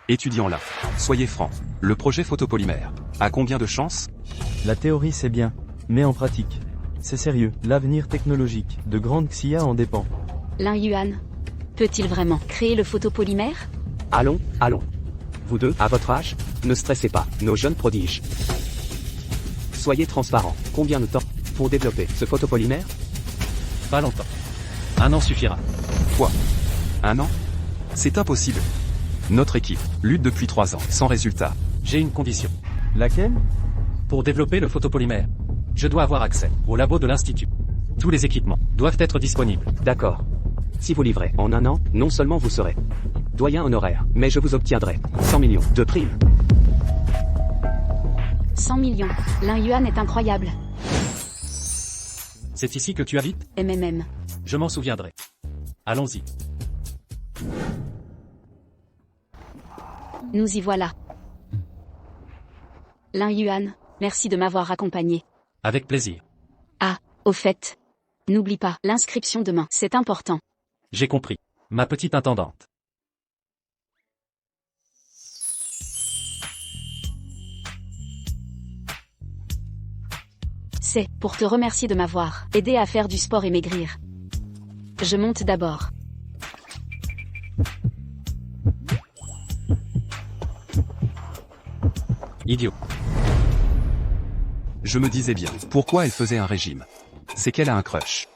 Étudiants là, soyez francs. Le projet photopolymère a combien de chances? La théorie c'est bien, mais en pratique, c'est sérieux. L'avenir technologique de Grande Xia en dépend. Lin Yuan. Peut-il vraiment créer le photopolymère? Allons, allons. Vous deux, à votre âge, ne stressez pas, nos jeunes prodiges. Soyez transparents. Combien de temps pour développer ce photopolymère? Pas longtemps. 1 an suffira. Quoi? 1 an? C'est impossible. Notre équipe lutte depuis 3 ans, sans résultat. J'ai une condition. Laquelle? Pour développer le photopolymère, je dois avoir accès au labo de l'Institut. Tous les équipements doivent être disponibles. D'accord. Si vous livrez en 1 an, non seulement vous serez doyen honoraire, mais je vous obtiendrai 100 millions de primes. 100 millions. Lin Yuan est incroyable. C'est ici que tu habites? MMM. Je m'en souviendrai. Allons-y. Nous y voilà. Lin Yuan, merci de m'avoir accompagné. Avec plaisir. Ah, au fait. N'oublie pas, l'inscription demain, c'est important. J'ai compris. Ma petite intendante. C'est pour te remercier de m'avoir aidé à faire du sport et maigrir. Je monte d'abord. Idiot. Je me disais bien, pourquoi elle faisait un régime? C'est qu'elle a un crush.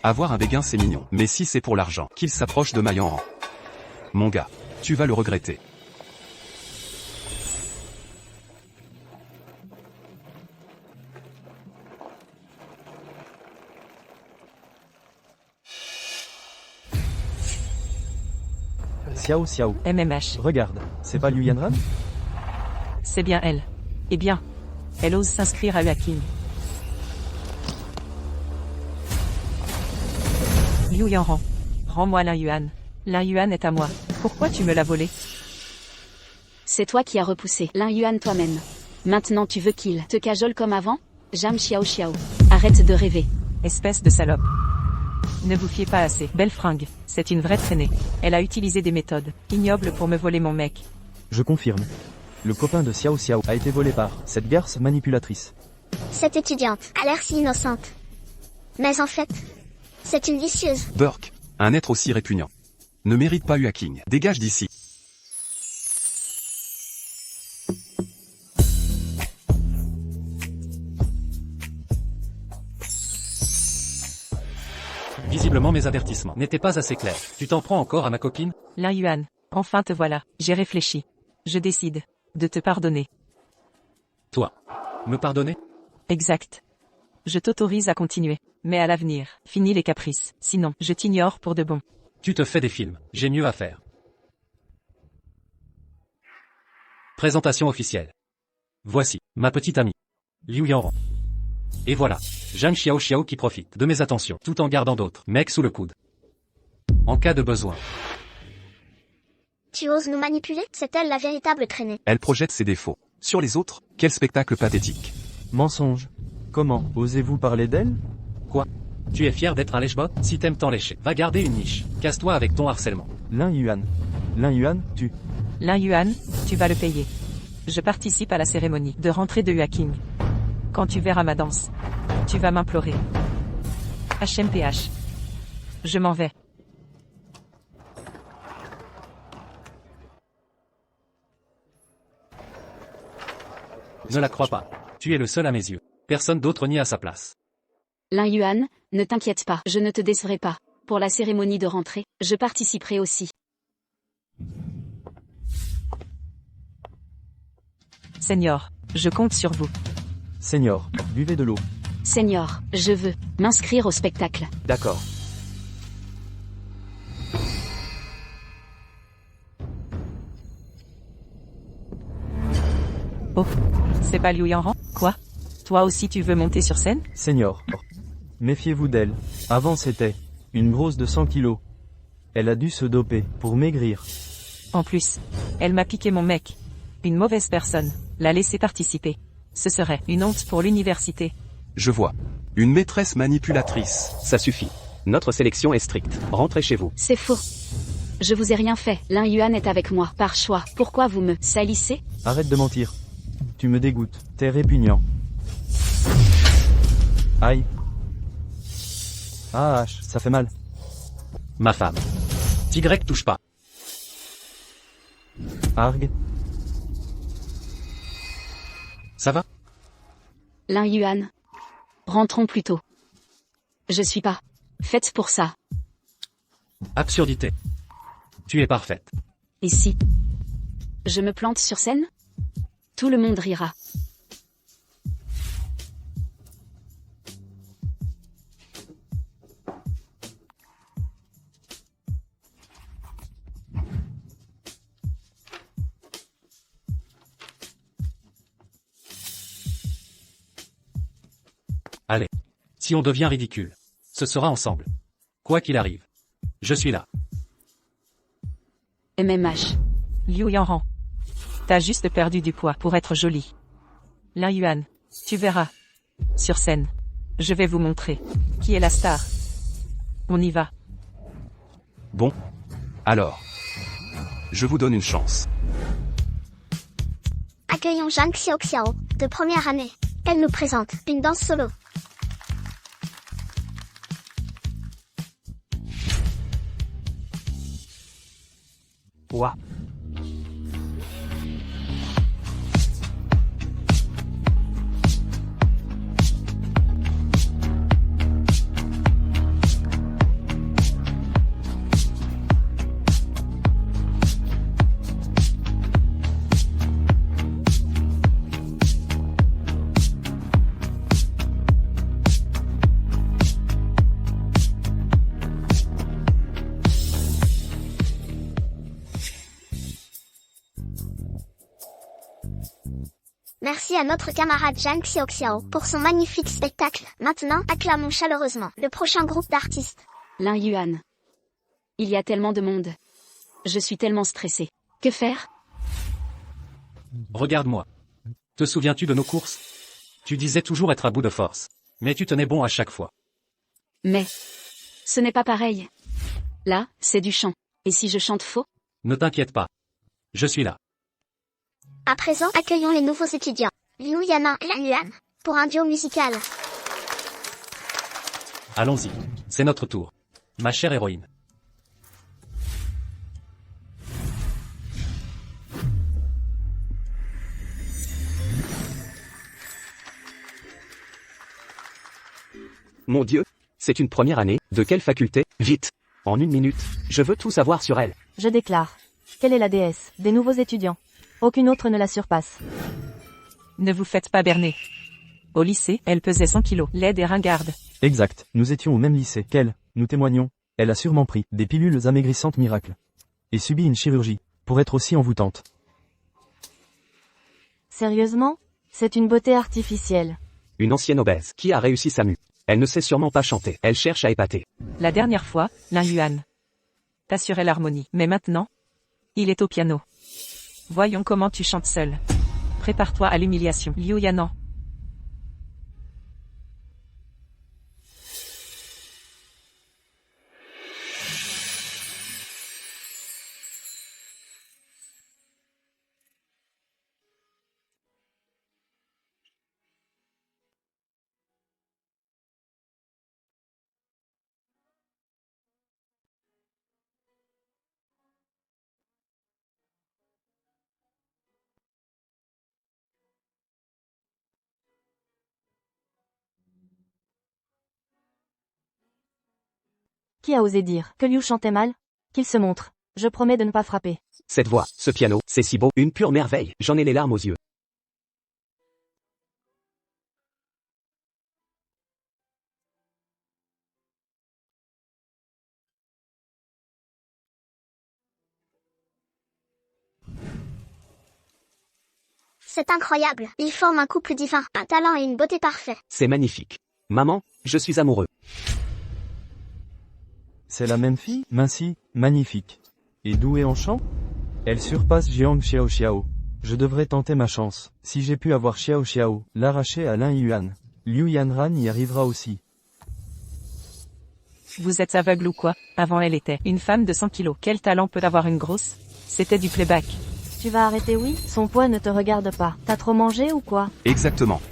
Avoir un béguin c'est mignon, mais si c'est pour l'argent qu'il s'approche de Mayan, mon gars, tu vas le regretter. Xiao. MMH. Regarde, c'est pas Liu Yanran? C'est bien elle. Eh bien, elle ose s'inscrire à Huaking. Liu Yanran. Rends-moi Lin Yuan. Lin Yuan est à moi. Pourquoi tu me l'as volé? C'est toi qui as repoussé Lin Yuan toi-même. Maintenant tu veux qu'il te cajole comme avant? Jam Xiao. Arrête de rêver. Espèce de salope. Ne vous fiez pas assez. Belle fringue. C'est une vraie traînée. Elle a utilisé des méthodes ignobles pour me voler mon mec. Je confirme. Le copain de Xiao a été volé par cette garce manipulatrice. Cette étudiante a l'air si innocente. Mais en fait, c'est une vicieuse. Burke, un être aussi répugnant, ne mérite pas Huaking. Dégage d'ici. Visiblement mes avertissements n'étaient pas assez clairs. Tu t'en prends encore à ma copine? Lin Yuan. Enfin te voilà. J'ai réfléchi. Je décide de te pardonner. Toi. Me pardonner? Exact. Je t'autorise à continuer. Mais à l'avenir, finis les caprices. Sinon, je t'ignore pour de bon. Tu te fais des films. J'ai mieux à faire. Présentation officielle. Voici, ma petite amie. Liu Yanran. Et voilà, Zhang Xiao qui profite de mes attentions, tout en gardant d'autres mecs sous le coude. En cas de besoin. Tu oses nous manipuler? C'est elle la véritable traînée. Elle projette ses défauts. Sur les autres, quel spectacle pathétique. Mensonge. Comment osez-vous parler d'elle? Quoi? Tu es fier d'être un lèche-bot? Si t'aimes tant lécher, va garder une niche. Casse-toi avec ton harcèlement. Lin Yuan. Lin Yuan, tu. Lin Yuan, tu vas le payer. Je participe à la cérémonie de rentrée de Huaking. Quand tu verras ma danse, tu vas m'implorer. HMPH. Je m'en vais. Ne la crois pas. Tu es le seul à mes yeux. Personne d'autre n'y a sa place. Lin Yuan, ne t'inquiète pas, je ne te décevrai pas. Pour la cérémonie de rentrée, je participerai aussi. Seigneur, je compte sur vous. Seigneur, buvez de l'eau. Seigneur, je veux m'inscrire au spectacle. D'accord. Oh, c'est pas Liu Yanran? Quoi? Toi aussi tu veux monter sur scène? Seigneur. Méfiez-vous d'elle. Avant c'était une grosse de 100 kilos. Elle a dû se doper pour maigrir. En plus, elle m'a piqué mon mec. Une mauvaise personne. La laisser participer. Ce serait une honte pour l'université. Je vois. Une maîtresse manipulatrice. Ça suffit. Notre sélection est stricte. Rentrez chez vous. C'est faux. Je vous ai rien fait. Lin Yuan est avec moi, par choix. Pourquoi vous me salissez? Arrête de mentir. Tu me dégoûtes. T'es répugnant. Aïe. Ah, ça fait mal. Ma femme. Tigrec touche pas. Arg. Ça va? Lin Yuan. Rentrons plus tôt. Je suis pas faite pour ça. Absurdité. Tu es parfaite. Et si je me plante sur scène? Tout le monde rira. Allez. Si on devient ridicule, ce sera ensemble. Quoi qu'il arrive. Je suis là. MMH. Liu Yanran. T'as juste perdu du poids pour être jolie. Lin Yuan. Tu verras. Sur scène. Je vais vous montrer. Qui est la star? On y va. Bon. Alors. Je vous donne une chance. Accueillons Zhang Xiaoxiao, de première année. Elle nous présente une danse solo. Ouah. Merci à notre camarade Zhang Xiaoxiao pour son magnifique spectacle. Maintenant, acclamons chaleureusement le prochain groupe d'artistes. Lin Yuan. Il y a tellement de monde. Je suis tellement stressée. Que faire? Regarde-moi. Te souviens-tu de nos courses? Tu disais toujours être à bout de force. Mais tu tenais bon à chaque fois. Mais ce n'est pas pareil. Là, c'est du chant. Et si je chante faux? Ne t'inquiète pas. Je suis là. À présent, accueillons les nouveaux étudiants. Liu Yana et Lin Yuan, pour un duo musical. Allons-y. C'est notre tour. Ma chère héroïne. Mon Dieu. C'est une première année. De quelle faculté? Vite. En 1 minute. Je veux tout savoir sur elle. Je déclare. Quelle est la déesse des nouveaux étudiants? Aucune autre ne la surpasse. Ne vous faites pas berner. Au lycée, elle pesait 100 kilos, laide et ringarde. Exact. Nous étions au même lycée qu'elle. Nous témoignons. Elle a sûrement pris des pilules amaigrissantes miracles. Et subi une chirurgie. Pour être aussi envoûtante. Sérieusement? C'est une beauté artificielle. Une ancienne obèse qui a réussi sa mue. Elle ne sait sûrement pas chanter. Elle cherche à épater. La dernière fois, Lin Yuan. T'assurais l'harmonie. Mais maintenant? Il est au piano. Voyons comment tu chantes seul. Prépare-toi à l'humiliation. Liu Yanan. Qui a osé dire que Liu chantait mal? Qu'il se montre. Je promets de ne pas frapper. Cette voix, ce piano, c'est si beau, une pure merveille, j'en ai les larmes aux yeux. C'est incroyable. Ils forment un couple divin, un talent et une beauté parfaits. C'est magnifique. Maman, je suis amoureux. C'est la même fille? Mincie, magnifique. Et douée en chant? Elle surpasse Jiang Xiao Xiao. Je devrais tenter ma chance. Si j'ai pu avoir Xiao Xiao, l'arracher à Lin Yuan. Liu Yanran y arrivera aussi. Vous êtes aveugle ou quoi? Avant elle était une femme de 100 kilos. Quel talent peut avoir une grosse? C'était du playback. Tu vas arrêter, oui? Son poids ne te regarde pas. T'as trop mangé ou quoi? Exactement.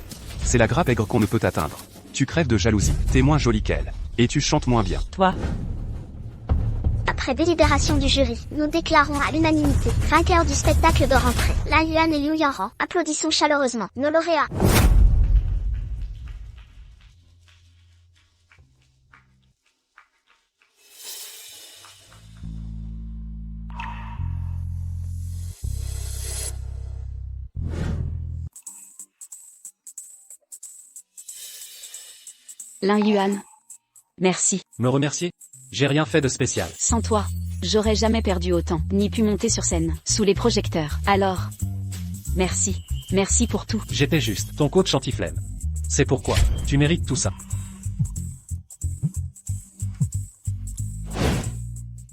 C'est la grappe aigre qu'on ne peut atteindre. Tu crèves de jalousie, t'es moins jolie qu'elle. Et tu chantes moins bien. Toi, Après délibération du jury, nous déclarons à l'unanimité vainqueur du spectacle de rentrée, Lin Yuan et Liu Yanran. Applaudissons chaleureusement nos lauréats. Lin Yuan. Merci. Me remercier? J'ai rien fait de spécial. Sans toi, j'aurais jamais perdu autant, ni pu monter sur scène, sous les projecteurs. Alors, merci. Merci pour tout. J'étais juste ton coach anti-flemme. C'est pourquoi tu mérites tout ça.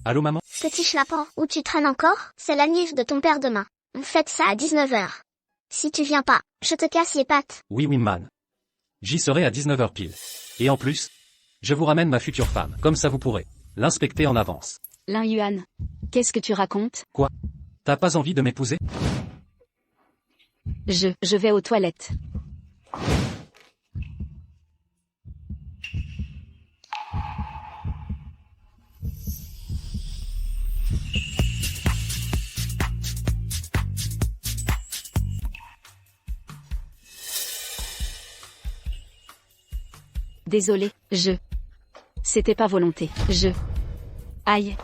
Allô maman? Petit schlapan, où tu traînes encore? C'est l'anniv de ton père demain. On fête ça à 19h. Si tu viens pas, je te casse les pattes. Oui man. J'y serai à 19h pile. Et en plus, je vous ramène ma future femme, comme ça vous pourrez l'inspecter en avance. Lin Yuan. Qu'est-ce que tu racontes? Quoi? T'as pas envie de m'épouser? Je vais aux toilettes. Désolé, c'était pas volonté, Aïe.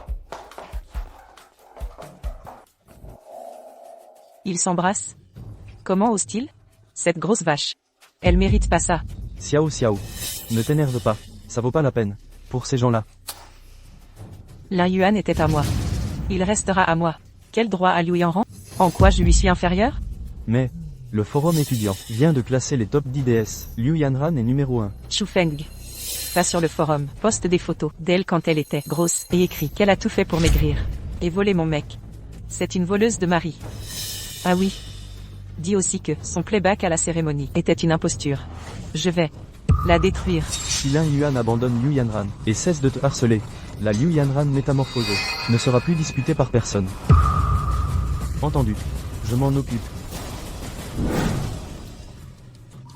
ils s'embrassent. Comment ose-t-il? Cette grosse vache. Elle mérite pas ça. Xiao Xiao. Ne t'énerve pas. Ça vaut pas la peine. Pour ces gens-là. Lin Yuan était à moi. Il restera à moi. Quel droit a Liu Yanran? En quoi je lui suis inférieur? Mais, le forum étudiant vient de classer les top 10 DS. Liu Yanran est numéro 1. Chu Feng. Va sur le forum, poste des photos d'elle quand elle était grosse et écrit qu'elle a tout fait pour maigrir. Et voler mon mec. C'est une voleuse de mari. Ah oui. Dis aussi que son playback à la cérémonie était une imposture. Je vais la détruire. Si Lin Yuan abandonne Liu Yanran et cesse de te harceler, la Liu Yanran métamorphosée ne sera plus disputée par personne. Entendu. Je m'en occupe.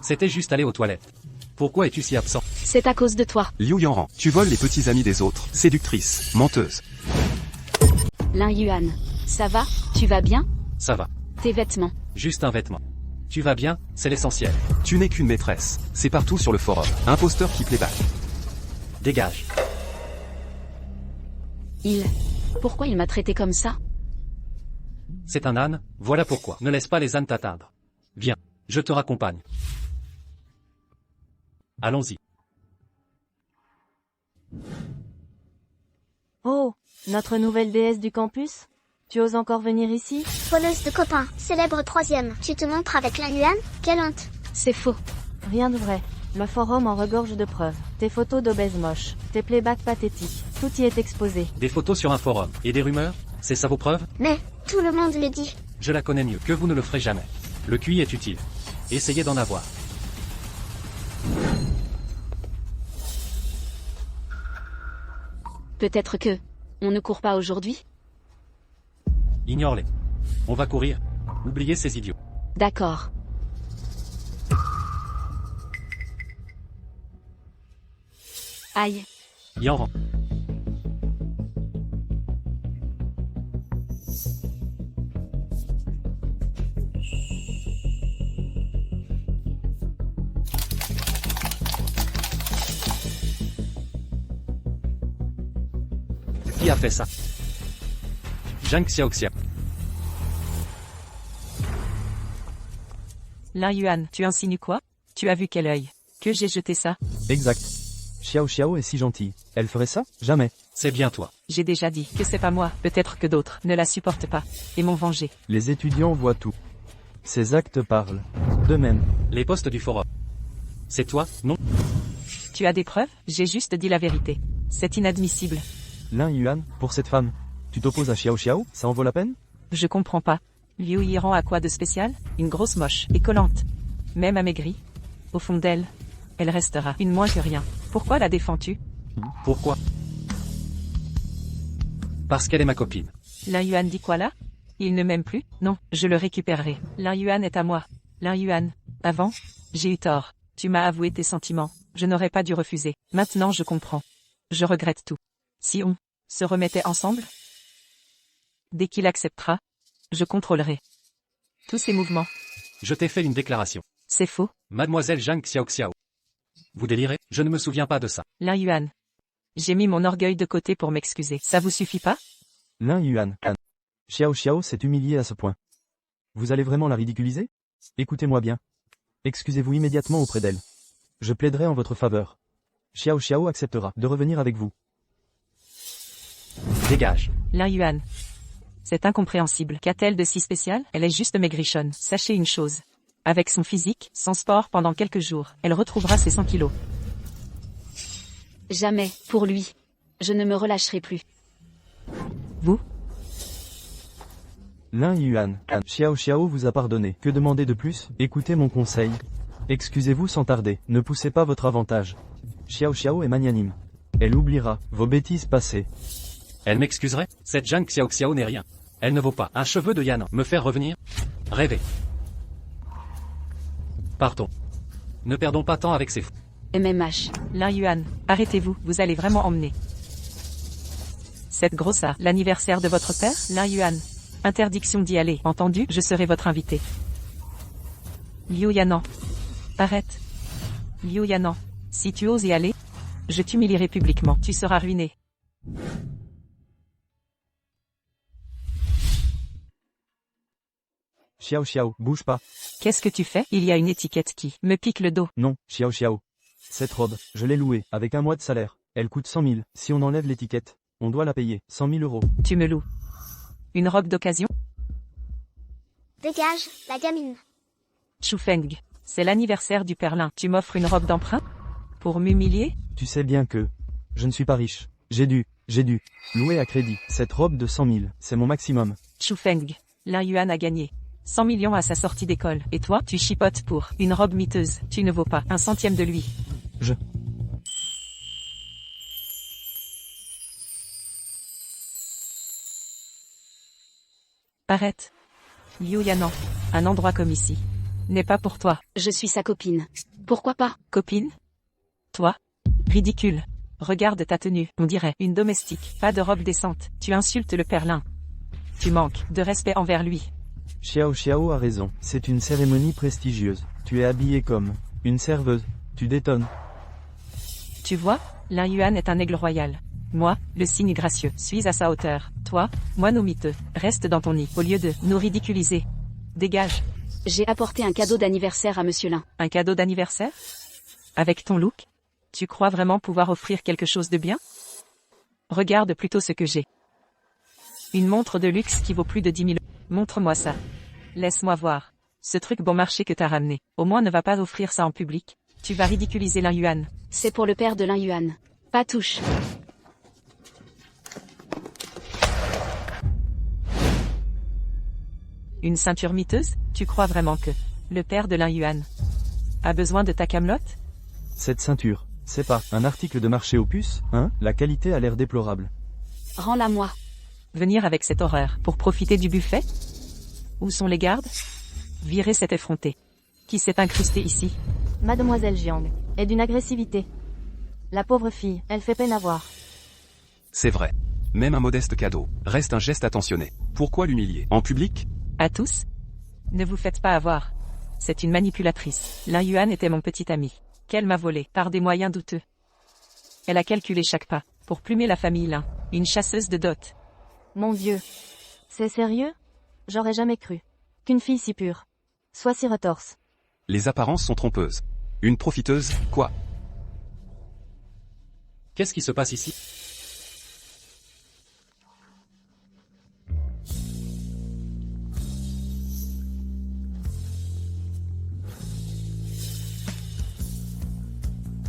C'était juste aller aux toilettes. Pourquoi es-tu si absent? C'est à cause de toi. Liu Yanran, tu voles les petits amis des autres, séductrice, menteuse. Lin Yuan. Ça va? Tu vas bien? Ça va. Tes vêtements. Juste un vêtement. Tu vas bien, c'est l'essentiel. Tu n'es qu'une maîtresse, c'est partout sur le forum. Imposteur qui playback. Dégage. Pourquoi il m'a traité comme ça? C'est un âne, voilà pourquoi. Ne laisse pas les ânes t'atteindre. Viens, je te raccompagne. Allons-y. Oh, notre nouvelle déesse du campus? Tu oses encore venir ici? Voleuse de copains, célèbre troisième. Tu te montres avec Lin Yuan? Quelle honte. C'est faux. Rien de vrai. Le forum en regorge de preuves. Tes photos d'obèses moches. Tes playbacks pathétiques. Tout y est exposé. Des photos sur un forum. Et des rumeurs? C'est ça vos preuves? Mais, tout le monde le dit. Je la connais mieux que vous ne le ferez jamais. Le QI est utile. Essayez d'en avoir. Peut-être que on ne court pas aujourd'hui? Ignore-les. On va courir. Oubliez ces idiots. D'accord. Aïe. Yanran. Qui a fait ça? Zhang Xiaoxiao. Lin Yuan, tu insinues quoi? Tu as vu quel œil? Que j'ai jeté ça? Exact. Xiao Xiao est si gentille. Elle ferait ça? Jamais. C'est bien toi. J'ai déjà dit que c'est pas moi, peut-être que d'autres ne la supportent pas, et m'ont vengé. Les étudiants voient tout. Ces actes parlent d'eux-mêmes. Les postes du forum. C'est toi, non? Tu as des preuves? J'ai juste dit la vérité. C'est inadmissible. Lin Yuan, pour cette femme. Tu t'opposes à Xiao Xiao, ça en vaut la peine? Je comprends pas. Liu Yiran a quoi de spécial? Une grosse moche, et collante. Même amaigrie. Au fond d'elle, elle restera une moins que rien. Pourquoi la défends-tu? Pourquoi? Parce qu'elle est ma copine. Lin Yuan dit quoi là? Il ne m'aime plus? Non, je le récupérerai. Lin Yuan est à moi. Lin Yuan. Avant, j'ai eu tort. Tu m'as avoué tes sentiments. Je n'aurais pas dû refuser. Maintenant je comprends. Je regrette tout. Si on se remettait ensemble? Dès qu'il acceptera, je contrôlerai tous ses mouvements. Je t'ai fait une déclaration. C'est faux. Mademoiselle Zhang Xiaoxiao. Vous délirez? Je ne me souviens pas de ça. Lin Yuan. J'ai mis mon orgueil de côté pour m'excuser. Ça vous suffit pas? Lin Yuan. Xiao Xiao s'est humilié à ce point. Vous allez vraiment la ridiculiser? Écoutez-moi bien. Excusez-vous immédiatement auprès d'elle. Je plaiderai en votre faveur. Xiao Xiao acceptera de revenir avec vous. Dégage. Lin Yuan. C'est incompréhensible. Qu'a-t-elle de si spécial? Elle est juste maigrichonne. Sachez une chose. Avec son physique, sans sport pendant quelques jours, elle retrouvera ses 100 kilos. Jamais, pour lui. Je ne me relâcherai plus. Vous? Lin Yuan. Xiao Xiao vous a pardonné. Que demander de plus? Écoutez mon conseil. Excusez-vous sans tarder. Ne poussez pas votre avantage. Xiao Xiao est magnanime. Elle oubliera vos bêtises passées. Elle m'excuserait? Cette Zhang Xiaoxiao n'est rien. Elle ne vaut pas un cheveu de Yan. Me faire revenir? Rêver. Partons. Ne perdons pas temps avec ces fous. MMH. Lin Yuan, arrêtez-vous, vous allez vraiment emmener cette grosse à l'anniversaire de votre père? Lin Yuan. Interdiction d'y aller, entendu? Je serai votre invité. Liu Yanan. Arrête. Liu Yanan. Si tu oses y aller, je t'humilierai publiquement. Tu seras ruiné. Xiao Xiao, bouge pas. Qu'est-ce que tu fais? Il y a une étiquette qui me pique le dos. Non, Xiao Xiao. Cette robe, je l'ai louée, avec un mois de salaire. Elle coûte 100 000. Si on enlève l'étiquette, on doit la payer. 100 000 euros. Tu me loues une robe d'occasion? Dégage, la gamine. Chu Feng. C'est l'anniversaire du père Lin. Tu m'offres une robe d'emprunt? Pour m'humilier? Tu sais bien que je ne suis pas riche. J'ai dû louer à crédit. Cette robe de 100 000, c'est mon maximum. Chu Feng. Lin Yuan a gagné 100 millions à sa sortie d'école. Et toi, tu chipotes pour une robe miteuse. Tu ne vaux pas un centième de lui. Arrête. Liu Yanan. Un endroit comme ici n'est pas pour toi. Je suis sa copine. Pourquoi pas? Copine? Toi? Ridicule. Regarde ta tenue. On dirait une domestique. Pas de robe décente. Tu insultes le père Lin. Tu manques de respect envers lui. Xiao Xiao a raison. C'est une cérémonie prestigieuse. Tu es habillée comme une serveuse. Tu détonnes. Tu vois, Lin Yuan est un aigle royal. Moi, le cygne gracieux, suis à sa hauteur. Toi, moineau miteux, reste dans ton nid, au lieu de nous ridiculiser. Dégage. J'ai apporté un cadeau d'anniversaire à Monsieur Lin. Un cadeau d'anniversaire? Avec ton look? Tu crois vraiment pouvoir offrir quelque chose de bien? Regarde plutôt ce que j'ai. Une montre de luxe qui vaut plus de 10 000 euros. Montre-moi ça. Laisse-moi voir. Ce truc bon marché que t'as ramené. Au moins ne va pas offrir ça en public. Tu vas ridiculiser Lin Yuan. C'est pour le père de Lin Yuan. Pas touche. Une ceinture miteuse? Tu crois vraiment que le père de Lin Yuan a besoin de ta camelote? Cette ceinture, c'est pas un article de marché opus, hein? La qualité a l'air déplorable. Rends-la moi. Venir avec cette horreur pour profiter du buffet? Où sont les gardes? Virez cet effronté. Qui s'est incrusté ici? Mademoiselle Jiang est d'une agressivité. La pauvre fille, elle fait peine à voir. C'est vrai. Même un modeste cadeau reste un geste attentionné. Pourquoi l'humilier? En public? À tous? Ne vous faites pas avoir. C'est une manipulatrice. Lin Yuan était mon petit ami. Qu'elle m'a volé par des moyens douteux. Elle a calculé chaque pas. Pour plumer la famille Lin. Une chasseuse de dot. Mon Dieu. C'est sérieux? J'aurais jamais cru. Qu'une fille si pure. Soit si retorse. Les apparences sont trompeuses. Une profiteuse, quoi? Qu'est-ce qui se passe ici?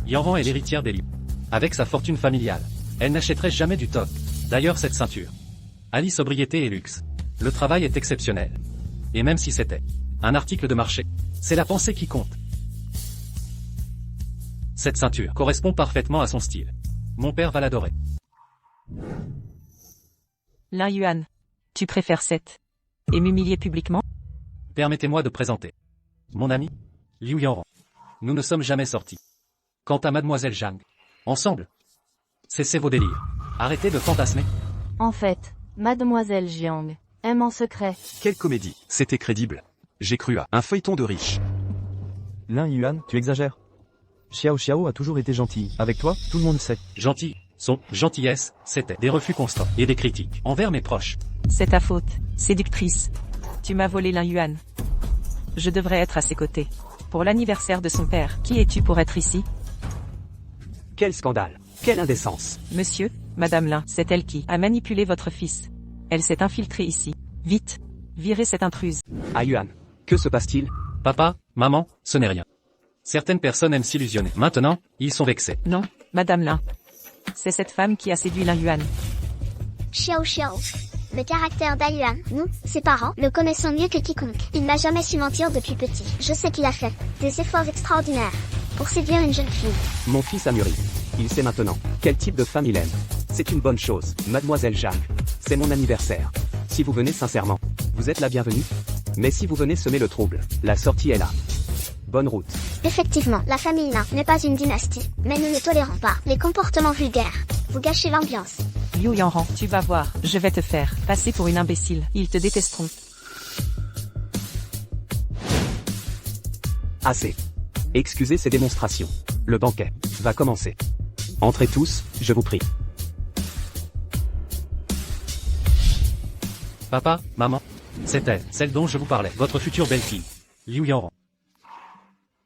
Yanran est l'héritière des Liu. Avec sa fortune familiale, elle n'achèterait jamais du top. D'ailleurs cette ceinture. Ali sobriété et luxe. Le travail est exceptionnel. Et même si c'était un article de marché, c'est la pensée qui compte. Cette ceinture correspond parfaitement à son style. Mon père va l'adorer. Lin Yuan. Tu préfères cette. Et m'humilier publiquement? Permettez-moi de présenter mon ami, Liu Yanran. Nous ne sommes jamais sortis. Quant à mademoiselle Zhang, ensemble. Cessez vos délires. Arrêtez de fantasmer. En fait, mademoiselle Jiang aime en secret. Quelle comédie, c'était crédible. J'ai cru à un feuilleton de riche. Lin Yuan, tu exagères. Xiao Xiao a toujours été gentil. Avec toi, tout le monde sait. Gentil, son gentillesse, c'était des refus constants et des critiques envers mes proches. C'est ta faute, séductrice. Tu m'as volé Lin Yuan. Je devrais être à ses côtés. Pour l'anniversaire de son père, qui es-tu pour être ici? Quel scandale. Quelle indécence. Monsieur, Madame Lin, c'est elle qui a manipulé votre fils. Elle s'est infiltrée ici. Vite, virez cette intruse. Ah Yuan. Que se passe-t-il? Papa, maman, ce n'est rien. Certaines personnes aiment s'illusionner. Maintenant, ils sont vexés. Non, Madame Lin. C'est cette femme qui a séduit Lin Yuan. Xiao Xiao. Le caractère d'Ayuan, nous, ses parents, le connaissons mieux que quiconque. Il n'a jamais su mentir depuis petit. Je sais qu'il a fait des efforts extraordinaires pour séduire une jeune fille. Mon fils a mûri. Il sait maintenant quel type de femme il aime. C'est une bonne chose, mademoiselle Zhang. C'est mon anniversaire. Si vous venez sincèrement, vous êtes la bienvenue. Mais si vous venez semer le trouble, la sortie est là. Bonne route. Effectivement, la famille Lin n'est pas une dynastie, mais nous ne tolérons pas les comportements vulgaires. Vous gâchez l'ambiance. Liu Yanran, tu vas voir, je vais te faire passer pour une imbécile. Ils te détesteront. Assez. Excusez ces démonstrations. Le banquet va commencer. Entrez tous, je vous prie. Papa, maman, c'est elle, celle dont je vous parlais, votre future belle-fille, Liu Yanran.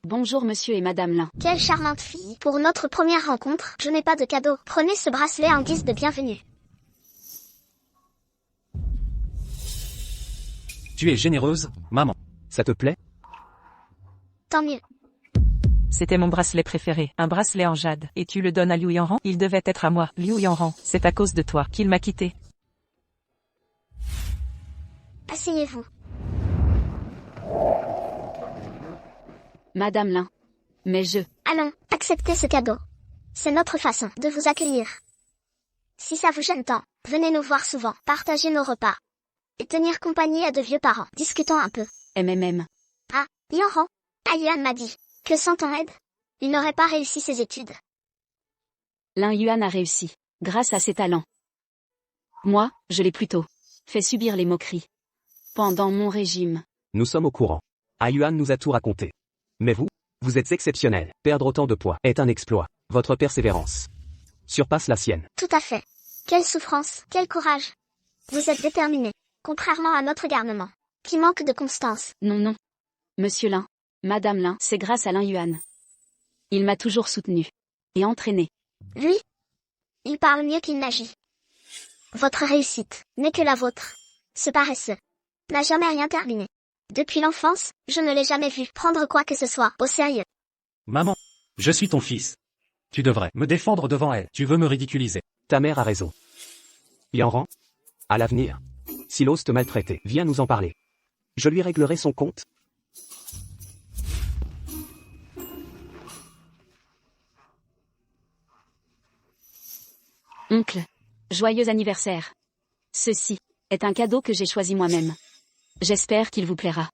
Bonjour monsieur et madame Lin. Quelle charmante fille. Pour notre première rencontre, je n'ai pas de cadeau. Prenez ce bracelet en guise de bienvenue. Tu es généreuse, maman. Ça te plaît? Tant mieux. C'était mon bracelet préféré, un bracelet en jade. Et tu le donnes à Liu Yanran? Il devait être à moi. Liu Yanran, c'est à cause de toi qu'il m'a quitté. Asseyez-vous. Madame Lin. Mais Allons, acceptez ce cadeau. C'est notre façon de vous accueillir. Si ça vous gêne tant, venez nous voir souvent, partager nos repas. Et tenir compagnie à de vieux parents. Discutons un peu. MMM. Ah, Yanran. Ayuan m'a dit que sans ton aide, il n'aurait pas réussi ses études. Lin Yuan a réussi, grâce à ses talents. Moi, je l'ai plutôt fait subir les moqueries. Pendant mon régime. Nous sommes au courant. Ayuan nous a tout raconté. Mais vous êtes exceptionnel. Perdre autant de poids est un exploit. Votre persévérance surpasse la sienne. Tout à fait. Quelle souffrance, quel courage. Vous êtes déterminé, contrairement à notre garnement, qui manque de constance. Non, non. Monsieur Lin, Madame Lin, c'est grâce à Lin Yuan. Il m'a toujours soutenu. Et entraîné. Lui, il parle mieux qu'il n'agit. Votre réussite n'est que la vôtre. Ce paresseux n'a jamais rien terminé. Depuis l'enfance, je ne l'ai jamais vu prendre quoi que ce soit au sérieux. Maman, je suis ton fils. Tu devrais me défendre devant elle. Tu veux me ridiculiser. Ta mère a raison. Yanran, à l'avenir, s'il ose te maltraiter, viens nous en parler. Je lui réglerai son compte. Oncle, joyeux anniversaire. Ceci est un cadeau que j'ai choisi moi-même. J'espère qu'il vous plaira.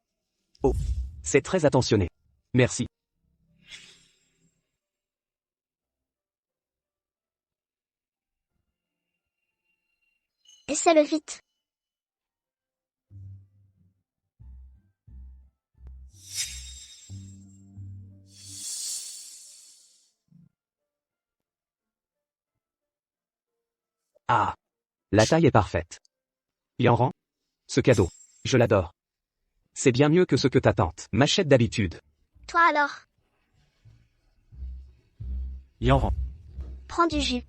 Oh, c'est très attentionné. Merci. Essaie-le vite. Ah. La taille est parfaite. Yanran? Ce cadeau. Je l'adore. C'est bien mieux que ce que ta tante m'achète d'habitude. Toi alors, Yanran. prends du jus.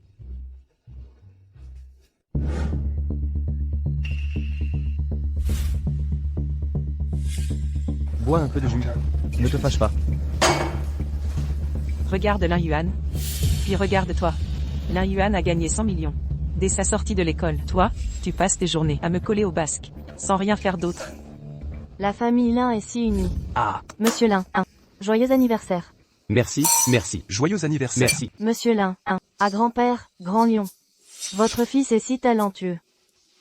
Bois un peu de jus. Ne te fâche pas. Regarde Lin Yuan. Puis regarde-toi. Lin Yuan a gagné 100 millions. Dès sa sortie de l'école, toi, tu passes tes journées à me coller au basque, sans rien faire d'autre. La famille Lin est si unie. Ah. Monsieur Lin, joyeux anniversaire. Merci, merci. Joyeux anniversaire. Merci. Monsieur Lin, à grand-père, grand lion. Votre fils est si talentueux.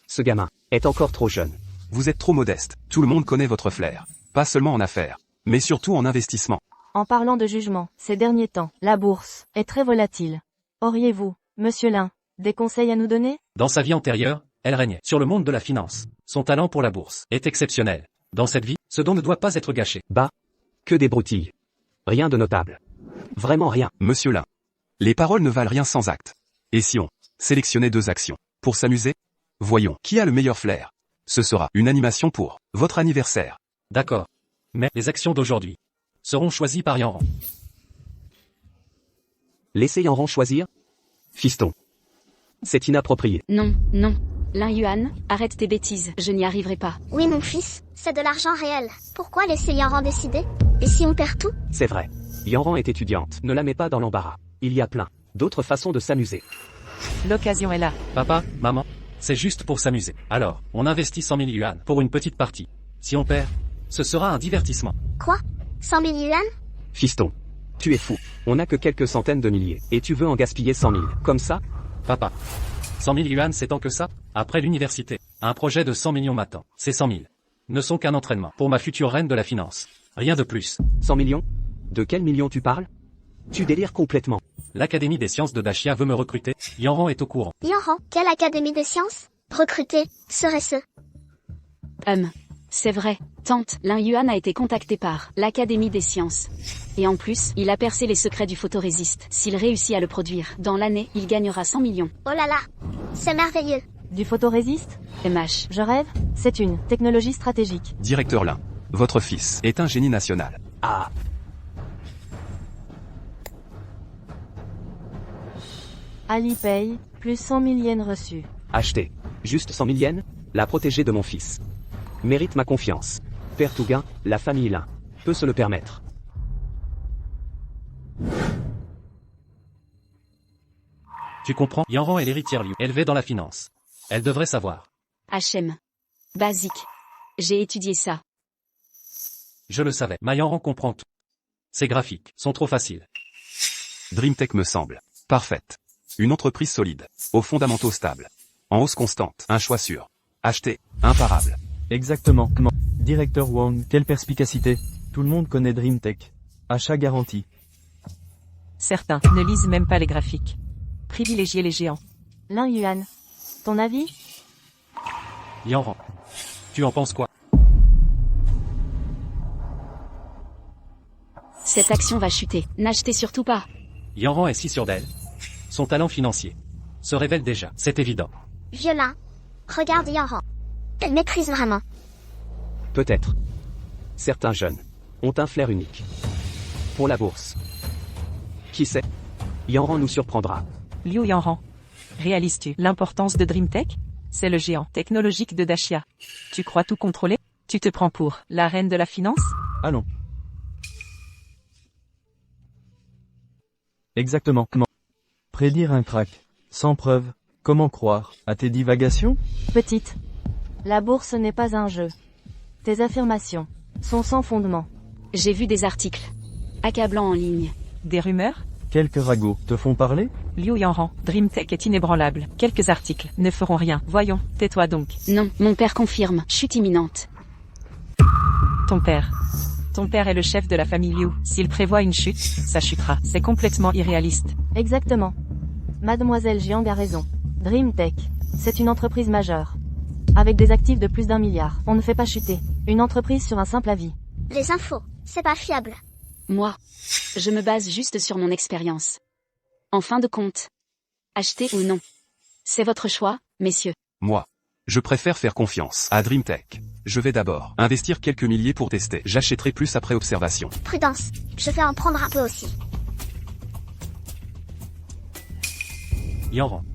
Ce gamin est encore trop jeune. Vous êtes trop modeste. Tout le monde connaît votre flair. Pas seulement en affaires, mais surtout en investissement. En parlant de jugement, ces derniers temps, la bourse est très volatile. Auriez-vous, monsieur Lin, des conseils à nous donner? Dans sa vie antérieure, elle régnait sur le monde de la finance. Son talent pour la bourse est exceptionnel. Dans cette vie, ce don ne doit pas être gâché. Bah. Que des broutilles. Rien de notable. Vraiment rien. Monsieur Lin. Les paroles ne valent rien sans acte. Et si on sélectionnait 2 actions pour s'amuser? Voyons, qui a le meilleur flair? Ce sera une animation pour votre anniversaire. D'accord. Mais les actions d'aujourd'hui seront choisies par Yanran. Laissez Yanran choisir? Fiston. C'est inapproprié. Non, non. Lin Yuan, arrête tes bêtises, je n'y arriverai pas. Oui mon fils, c'est de l'argent réel. Pourquoi laisser Yanran décider? Et si on perd tout? C'est vrai. Yanran est étudiante. Ne la mets pas dans l'embarras. Il y a plein d'autres façons de s'amuser. L'occasion est là. Papa, maman, c'est juste pour s'amuser. Alors, on investit 100 000 yuan pour une petite partie. Si on perd, ce sera un divertissement. Quoi? 100 000 yuan? Fiston. Tu es fou. On n'a que quelques centaines de milliers. Et tu veux en gaspiller 100 000. Comme ça? Papa. 100 000 yuan c'est tant que ça? Après l'université, un projet de 100 millions m'attend. Ces 100 000 ne sont qu'un entraînement pour ma future reine de la finance. Rien de plus. 100 millions? De quels millions tu parles? Tu délires complètement. L'Académie des sciences de Dachia veut me recruter. Yanran est au courant. Yanran, quelle académie des sciences? Recruter, serait-ce? C'est vrai. Tante, Lin Yuan a été contacté par l'Académie des sciences. Et en plus, il a percé les secrets du photorésiste. S'il réussit à le produire, dans l'année, il gagnera 100 millions. Oh là là, c'est merveilleux. Du photorésiste? MH. Je rêve? C'est une technologie stratégique. Directeur Lin. Votre fils est un génie national. Ah. Alipay, plus 100 000 yens reçus. Acheter. Juste 100 000 yens? La protégée de mon fils. Mérite ma confiance. Perte ou gain, la famille Lin peut se le permettre. Tu comprends? Yanran est l'héritière Liu, élevée dans la finance. Elle devrait savoir. HM. Basique. J'ai étudié ça. Je le savais. Ma Yanran comprend tout. Ces graphiques sont trop faciles. Dreamtech me semble parfaite. Une entreprise solide, aux fondamentaux stables, en hausse constante, un choix sûr. Acheter, imparable. Exactement. Directeur Wang, quelle perspicacité. Tout le monde connaît Dreamtech. Achat garanti. Certains ne lisent même pas les graphiques. Privilégiez les géants. Lin Yuan. Ton avis? Yanran. Tu en penses quoi? Cette action va chuter. N'achetez surtout pas. Yanran est si sûr d'elle. Son talent financier se révèle déjà, c'est évident. Violin. Regarde Yanran. Elle maîtrise vraiment. Peut-être. Certains jeunes ont un flair unique. Pour la bourse. Qui sait? Yanran nous surprendra. Liu Yanran. Réalises-tu l'importance de Dreamtech? C'est le géant technologique de Dachia. Tu crois tout contrôler? Tu te prends pour la reine de la finance? Allons. Exactement. Prédire un crack. Sans preuve. Comment croire à tes divagations? Petite. La bourse n'est pas un jeu. Tes affirmations sont sans fondement. J'ai vu des articles accablants en ligne. Des rumeurs? Quelques ragots te font parler? Liu Yanran, Dreamtech est inébranlable. Quelques articles ne feront rien. Voyons, tais-toi donc. Non, mon père confirme. Chute imminente. Ton père. Ton père est le chef de la famille Liu. S'il prévoit une chute, ça chutera. C'est complètement irréaliste. Exactement. Mademoiselle Jiang a raison. Dreamtech, c'est une entreprise majeure. Avec des actifs de plus d'1 milliard. On ne fait pas chuter une entreprise sur un simple avis. Les infos, c'est pas fiable. Moi, je me base juste sur mon expérience. En fin de compte, acheter ou non, C'est votre choix, messieurs. Moi. Je préfère faire confiance à DreamTech. Je vais d'abord investir quelques milliers pour tester. J'achèterai plus après observation. Prudence, je vais en prendre un peu aussi. Yanran.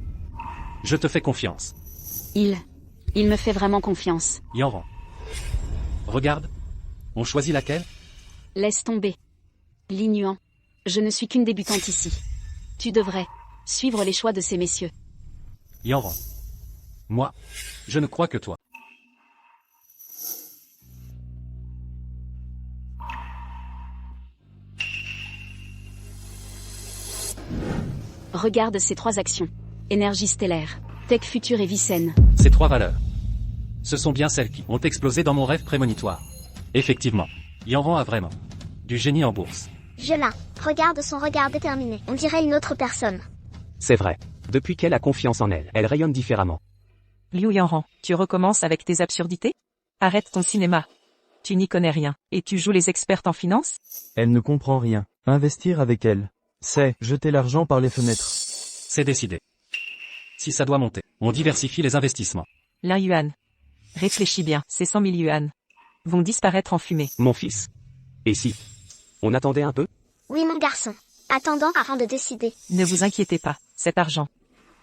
Je te fais confiance. Il me fait vraiment confiance. Yanran. Regarde. On choisit laquelle? Laisse tomber. Lignuan. Je ne suis qu'une débutante ici. Tu devrais suivre les choix de ces messieurs. Yanran. Moi. Je ne crois que toi. Regarde ces 3 actions. Énergie stellaire, Tech Future et Vicenne. Ces 3 valeurs. Ce sont bien celles qui ont explosé dans mon rêve prémonitoire. Effectivement. Yanran a vraiment du génie en bourse. Je la regarde son regard déterminé. On dirait une autre personne. C'est vrai. Depuis qu'elle a confiance en elle, elle rayonne différemment. Liu Yanran, tu recommences avec tes absurdités? Arrête ton cinéma. Tu n'y connais rien, et tu joues les expertes en finance? Elle ne comprend rien. Investir avec elle, c'est jeter l'argent par les fenêtres. C'est décidé. Si ça doit monter, on diversifie les investissements. Lin Yuan. Réfléchis bien, ces 100 000 yuan vont disparaître en fumée. Mon fils. Et si on attendait un peu? Oui mon garçon. Attendons avant de décider. Ne vous inquiétez pas, cet argent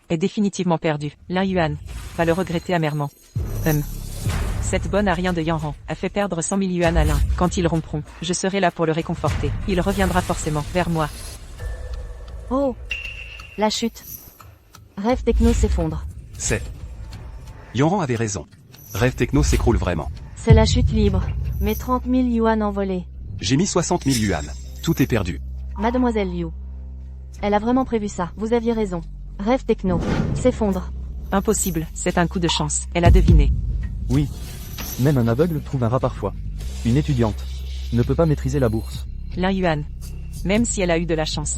est définitivement perdu. Lin Yuan va le regretter amèrement. Cette bonne à rien de Yanran a fait perdre 100 000 yuan à Lin. Quand ils rompront, je serai là pour le réconforter. Il reviendra forcément vers moi. Oh. La chute. Rêve Techno s'effondre. C'est. Yanran avait raison. Rêve Techno s'écroule vraiment. C'est la chute libre. Mes 30 000 yuan envolés. J'ai mis 60 000 yuan. Tout est perdu. Mademoiselle Liu. Elle a vraiment prévu ça. Vous aviez raison. Rêve Techno s'effondre. Impossible, c'est un coup de chance. Elle a deviné. Oui. Même un aveugle trouve un rat parfois. Une étudiante ne peut pas maîtriser la bourse. Lin Yuan. Même si elle a eu de la chance.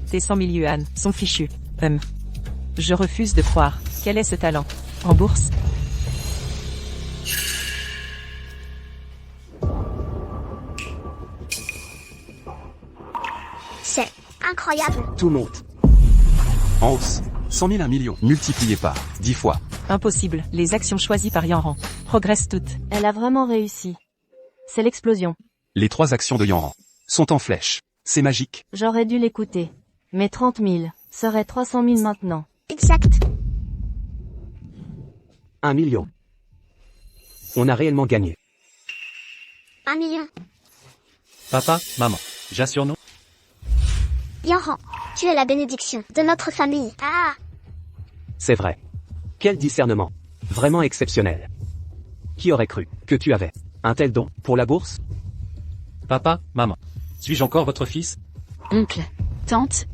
Tes 100 000 yuan sont fichus. Je refuse de croire. Quel est ce talent? En bourse? C'est incroyable. Tout monte. En hausse. 100 000 1 million. Multiplié par 10 fois. Impossible, les actions choisies par Yanran progressent toutes. Elle a vraiment réussi. C'est l'explosion. Les 3 actions de Yanran sont en flèche. C'est magique. J'aurais dû l'écouter. Mes 30 000 seraient 300 000 maintenant. Exact. 1 million. On a réellement gagné. 1 million. Papa, maman. J'assure nous. Yanran, tu es la bénédiction de notre famille. Ah. C'est vrai. Quel discernement. Vraiment exceptionnel. Qui aurait cru que tu avais un tel don pour la bourse? Papa, maman. Suis-je encore votre fils? Oncle, tante,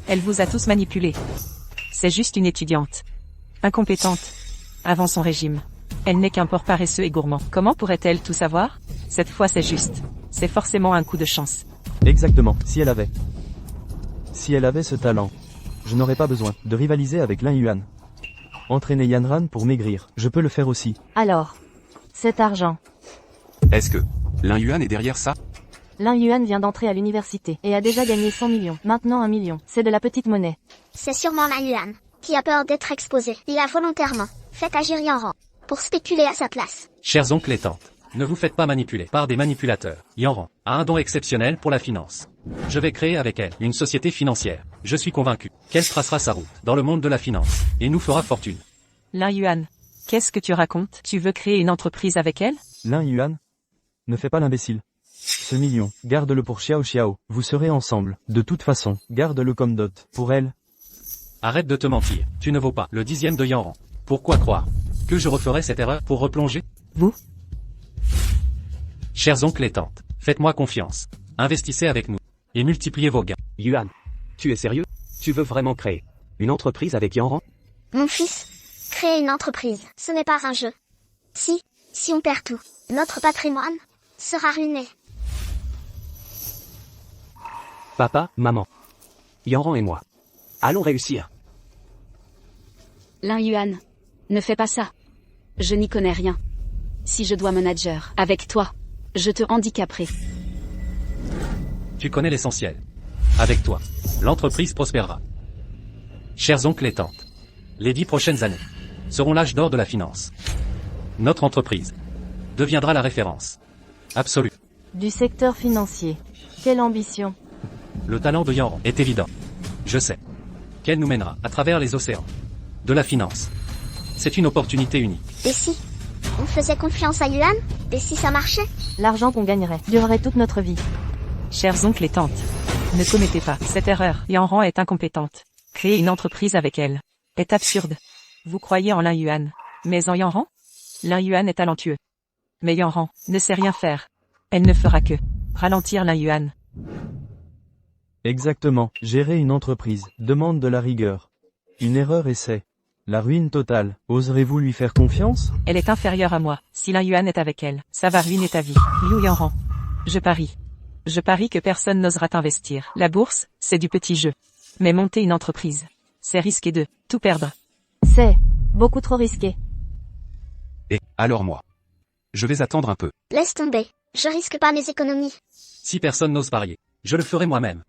Elle vous a tous manipulés. C'est juste une étudiante. Incompétente. Avant son régime. Elle n'est qu'un porc paresseux et gourmand. Comment pourrait-elle tout savoir? Cette fois c'est juste. C'est forcément un coup de chance. Exactement, si elle avait ce talent, je n'aurais pas besoin de rivaliser avec Lin Yuan. Entraîner Yanran pour maigrir, je peux le faire aussi. Alors. Cet argent. Est-ce que Lin Yuan est derrière ça? Lin Yuan vient d'entrer à l'université et a déjà gagné 100 millions. Maintenant 1 million. C'est de la petite monnaie. C'est sûrement Lin Yuan qui a peur d'être exposé. Il a volontairement fait agir Yanran pour spéculer à sa place. Chers oncles et tantes, ne vous faites pas manipuler par des manipulateurs. Yanran a un don exceptionnel pour la finance. Je vais créer avec elle une société financière. Je suis convaincu qu'elle tracera sa route dans le monde de la finance et nous fera fortune. Lin Yuan. Qu'est-ce que tu racontes? Tu veux créer une entreprise avec elle? Lin Yuan? Ne fais pas l'imbécile. Ce million, garde-le pour Xiao Xiao. Vous serez ensemble. De toute façon, garde-le comme dot. Pour elle. Arrête de te mentir. Tu ne vaux pas le 10e de Yanran. Pourquoi croire que je referai cette erreur pour replonger? Vous? Chers oncles et tantes, faites-moi confiance. Investissez avec nous et multipliez vos gains. Yuan. Tu es sérieux? Tu veux vraiment créer une entreprise avec Yanran? Mon fils, créer une entreprise, ce n'est pas un jeu. Si on perd tout, notre patrimoine sera ruiné. Papa, maman. Yanran et moi. Allons réussir. Lin Yuan. Ne fais pas ça. Je n'y connais rien. Si je dois manager avec toi, je te handicaperai. Tu connais l'essentiel. Avec toi, l'entreprise prospérera. Chers oncles et tantes, Les 10 prochaines années seront l'âge d'or de la finance. Notre entreprise deviendra la référence absolue. Du secteur financier. Quelle ambition. Le talent de Yanran est évident. Je sais qu'elle nous mènera à travers les océans de la finance. C'est une opportunité unique. Et si on faisait confiance à Yuan? Et si ça marchait? L'argent qu'on gagnerait durerait toute notre vie. Chers oncles et tantes, ne commettez pas cette erreur. Yanran est incompétente. Créer une entreprise avec elle est absurde. Vous croyez en Lin Yuan, mais en Yanran? Lin Yuan est talentueux. Mais Yanran ne sait rien faire. Elle ne fera que ralentir Lin Yuan. Exactement, gérer une entreprise demande de la rigueur. Une erreur et c'est la ruine totale. Oserez-vous lui faire confiance? Elle est inférieure à moi. Si Lin Yuan est avec elle, ça va ruiner ta vie. Liu Yanran. Je parie. Je parie que personne n'osera t'investir. La bourse, c'est du petit jeu. Mais monter une entreprise, c'est risqué de tout perdre. C'est beaucoup trop risqué. Et, alors moi. Je vais attendre un peu. Laisse tomber. Je risque pas mes économies. Si personne n'ose parier, je le ferai moi-même.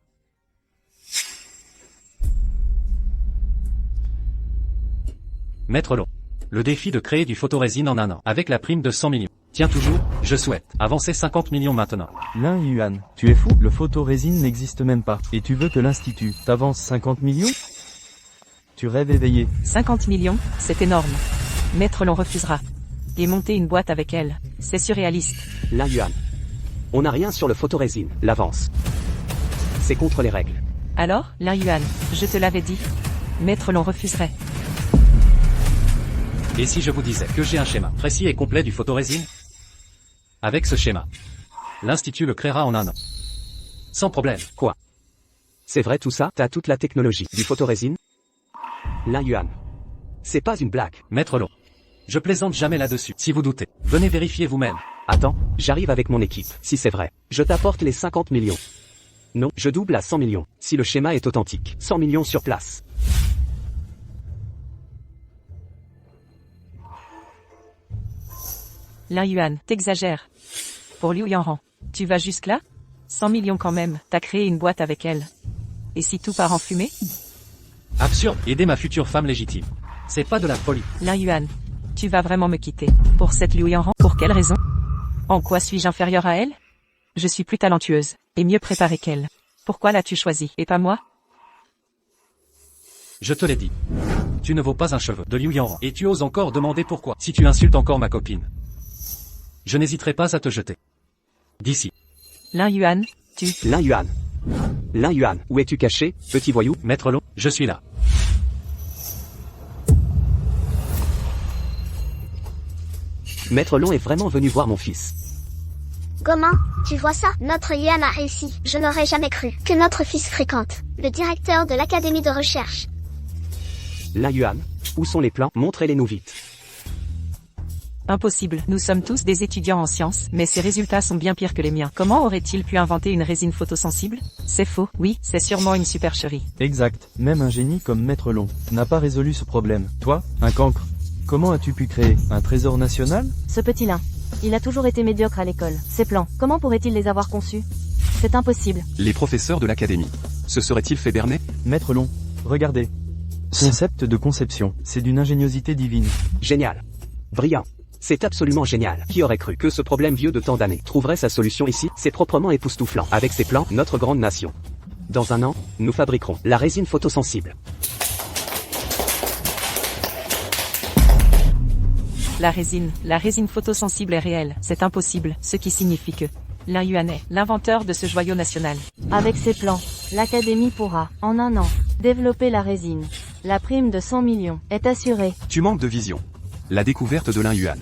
Maître Long. Le défi de créer du photorésine en un an, avec la prime de 100 millions. Tiens toujours, je souhaite avancer 50 millions maintenant. Lin Yuan, tu es fou? Le photorésine n'existe même pas. Et tu veux que l'Institut t'avance 50 millions? Tu rêves éveillé. 50 millions, c'est énorme. Maître Long refusera. Et monter une boîte avec elle, c'est surréaliste. Lin Yuan. On n'a rien sur le photorésine, l'avance. C'est contre les règles. Alors, Lin Yuan, je te l'avais dit. Maître Long refuserait. Et si je vous disais que j'ai un schéma précis et complet du photorésine? Avec ce schéma, l'Institut le créera en un an. Sans problème. Quoi? C'est vrai tout ça? T'as toute la technologie du photorésine? Lin Yuan. C'est pas une blague. Maître Long. Je plaisante jamais là-dessus. Si vous doutez, venez vérifier vous-même. Attends, j'arrive avec mon équipe. Si c'est vrai, je t'apporte les 50 millions. Non, je double à 100 millions. Si le schéma est authentique. 100 millions sur place. Lin Yuan, t'exagères. Pour Liu Yanran, tu vas jusque-là? 100 millions quand même, t'as créé une boîte avec elle. Et si tout part en fumée? Absurde, aider ma future femme légitime. C'est pas de la folie. Lin Yuan, tu vas vraiment me quitter. Pour cette Liu Yanran, pour quelle raison? En quoi suis-je inférieure à elle? Je suis plus talentueuse, et mieux préparée qu'elle. Pourquoi l'as-tu choisie, et pas moi? Je te l'ai dit. Tu ne vaux pas un cheveu de Liu Yanran. Et tu oses encore demander pourquoi. Si tu insultes encore ma copine, je n'hésiterai pas à te jeter d'ici. Lin Yuan, tu... Lin Yuan. Lin Yuan, où es-tu caché, petit voyou? Maître Long, je suis là. Maître Long est vraiment venu voir mon fils. Comment? Tu vois ça? Notre Yuan a réussi. Je n'aurais jamais cru que notre fils fréquente le directeur de l'académie de recherche. Lin Yuan, où sont les plans? Montrez-les-nous vite. Impossible. Nous sommes tous des étudiants en sciences, mais ces résultats sont bien pires que les miens. Comment aurait-il pu inventer une résine photosensible? C'est faux. Oui, c'est sûrement une supercherie. Exact. Même un génie comme Maître Long n'a pas résolu ce problème. Toi, un cancre. Comment as-tu pu créer un trésor national? Ce petit Lin. Il a toujours été médiocre à l'école. Ses plans, comment pourrait-il les avoir conçus? C'est impossible. Les professeurs de l'académie. Se seraient-ils fait berner? Maître Long, regardez. Concept de conception, c'est d'une ingéniosité divine. Génial. Brillant. C'est absolument génial. Qui aurait cru que ce problème vieux de tant d'années trouverait sa solution ici? C'est proprement époustouflant. Avec ces plans, notre grande nation. Dans un an, nous fabriquerons la résine photosensible. La résine photosensible est réelle. C'est impossible, ce qui signifie que Lin Yuan est l'inventeur de ce joyau national. Avec ses plans, l'Académie pourra, en un an, développer la résine. La prime de 100 millions est assurée. Tu manques de vision. La découverte de Lin Yuan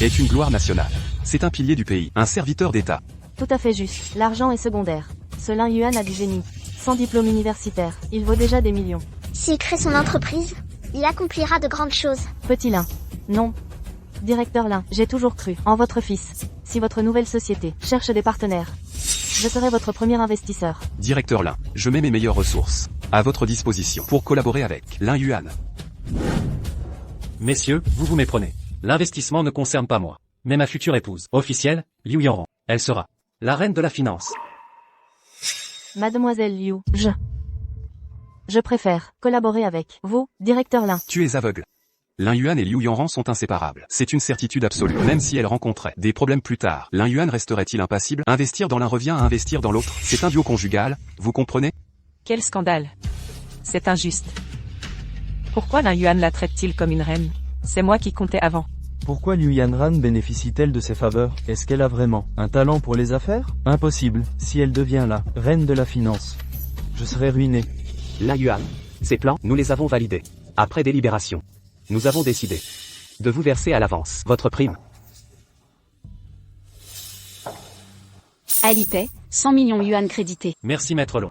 est une gloire nationale. C'est un pilier du pays, un serviteur d'État. Tout à fait juste. L'argent est secondaire. Ce Lin Yuan a du génie. Sans diplôme universitaire, il vaut déjà des millions. S'il crée son entreprise, il accomplira de grandes choses. Petit Lin. Non. Directeur Lin, j'ai toujours cru en votre fils. Si votre nouvelle société cherche des partenaires, je serai votre premier investisseur. Directeur Lin, je mets mes meilleures ressources à votre disposition pour collaborer avec Lin Yuan. Messieurs, vous vous méprenez. L'investissement ne concerne pas moi, mais ma future épouse. Officielle, Liu Yanran. Elle sera la reine de la finance. Mademoiselle Liu, Je préfère collaborer avec vous, directeur Lin. Tu es aveugle. Lin Yuan et Liu Yanran sont inséparables. C'est une certitude absolue. Même si elle rencontrait des problèmes plus tard, Lin Yuan resterait-il impassible? Investir dans l'un revient à investir dans l'autre. C'est un duo conjugal, vous comprenez? Quel scandale. C'est injuste. Pourquoi Lin Yuan la traite-t-il comme une reine? C'est moi qui comptais avant. Pourquoi Liu Yanran bénéficie-t-elle de ses faveurs? Est-ce qu'elle a vraiment un talent pour les affaires? Impossible, si elle devient la reine de la finance. Je serai ruiné. Lin Yuan, ces plans, nous les avons validés. Après délibération, nous avons décidé de vous verser à l'avance votre prime. Alipay, 100 millions yuan crédités. Merci Maître Long.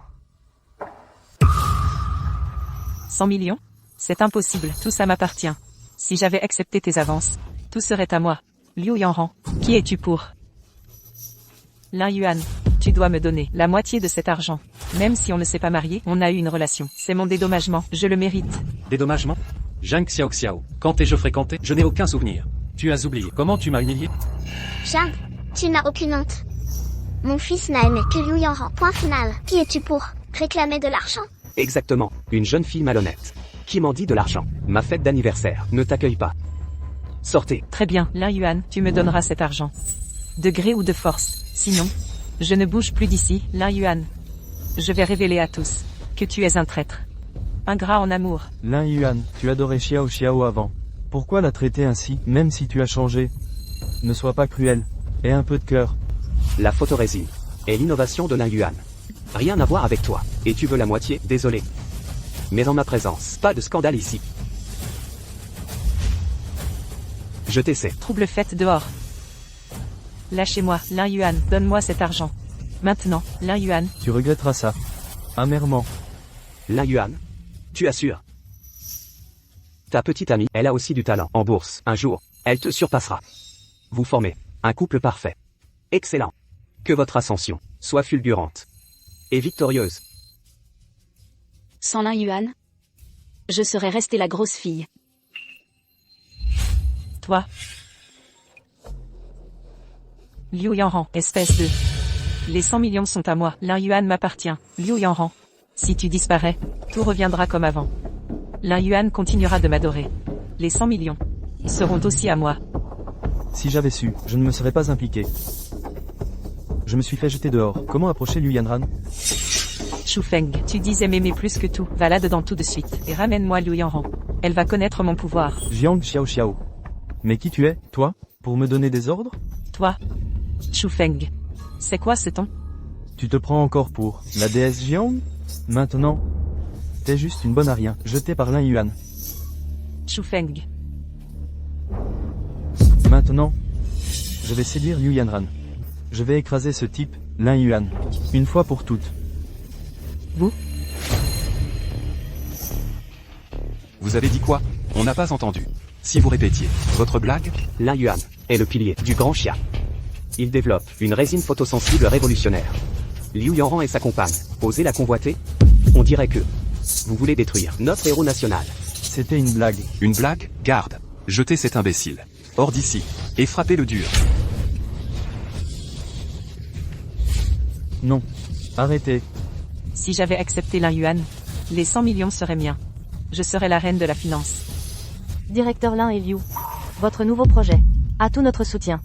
100 millions? C'est impossible, tout ça m'appartient. Si j'avais accepté tes avances, tout serait à moi. Liu Yanran, qui es-tu pour? Lin Yuan, tu dois me donner la moitié de cet argent. Même si on ne s'est pas marié, on a eu une relation. C'est mon dédommagement, je le mérite. Dédommagement? Zhang Xiaoxiao, quand t'ai-je fréquenté? Je n'ai aucun souvenir. Tu as oublié. Comment tu m'as humilié? Zhang, tu n'as aucune honte. Mon fils n'a aimé que Liu Yanran. Point final. Qui es-tu pour réclamer de l'argent? Exactement, une jeune fille malhonnête. Qui m'en dit de l'argent? Ma fête d'anniversaire ne t'accueille pas. Sortez. Très bien, Lin Yuan, tu me donneras cet argent. De gré ou de force, sinon, je ne bouge plus d'ici, Lin Yuan. Je vais révéler à tous que tu es un traître. Ingrat en amour. Lin Yuan, tu adorais Xiao Xiao avant. Pourquoi la traiter ainsi, même si tu as changé? Ne sois pas cruel. Aie un peu de cœur. La photorésine est l'innovation de Lin Yuan. Rien à voir avec toi. Et tu veux la moitié? Désolé. Mais en ma présence, pas de scandale ici. Je t'essaie. Trouble fête dehors. Lâchez-moi, Lin Yuan, donne-moi cet argent. Maintenant, Lin Yuan. Tu regretteras ça. Amèrement. Lin Yuan, tu assures. Ta petite amie, elle a aussi du talent. En bourse, un jour, elle te surpassera. Vous formez un couple parfait. Excellent. Que votre ascension soit fulgurante et victorieuse. Sans Lin Yuan, je serais restée la grosse fille. Toi. Liu Yanran, espèce de... Les 100 millions sont à moi, Lin Yuan m'appartient. Liu Yanran. Si tu disparais, tout reviendra comme avant. Lin Yuan continuera de m'adorer. Les 100 millions seront aussi à moi. Si j'avais su, je ne me serais pas impliqué. Je me suis fait jeter dehors. Comment approcher Liu Yanran? Shu Feng, tu disais m'aimer plus que tout. Va là-dedans tout de suite. Et ramène-moi Liu Yanran. Elle va connaître mon pouvoir. Jiang Xiao Xiao. Mais qui tu es, toi? Pour me donner des ordres? Toi. Shu Feng. C'est quoi ce ton? Tu te prends encore pour la déesse Jiang? Maintenant, t'es juste une bonne à rien, jetée par Lin Yuan. Shu Feng. Maintenant, je vais séduire Liu Yanran. Je vais écraser ce type, Lin Yuan. Une fois pour toutes. Vous? Vous avez dit quoi? On n'a pas entendu. Si vous répétiez votre blague? Lin Yuan est le pilier du grand Xia. Il développe une résine photosensible révolutionnaire. Liu Yanran et sa compagne, osez la convoiter? On dirait que vous voulez détruire notre héros national. C'était une blague. Une blague? Garde. Jetez cet imbécile hors d'ici et frappez-le dur. Non. Arrêtez. Si j'avais accepté Lin Yuan, les 100 millions seraient miens. Je serais la reine de la finance. Directeur Lin et Liu. Votre nouveau projet a tout notre soutien.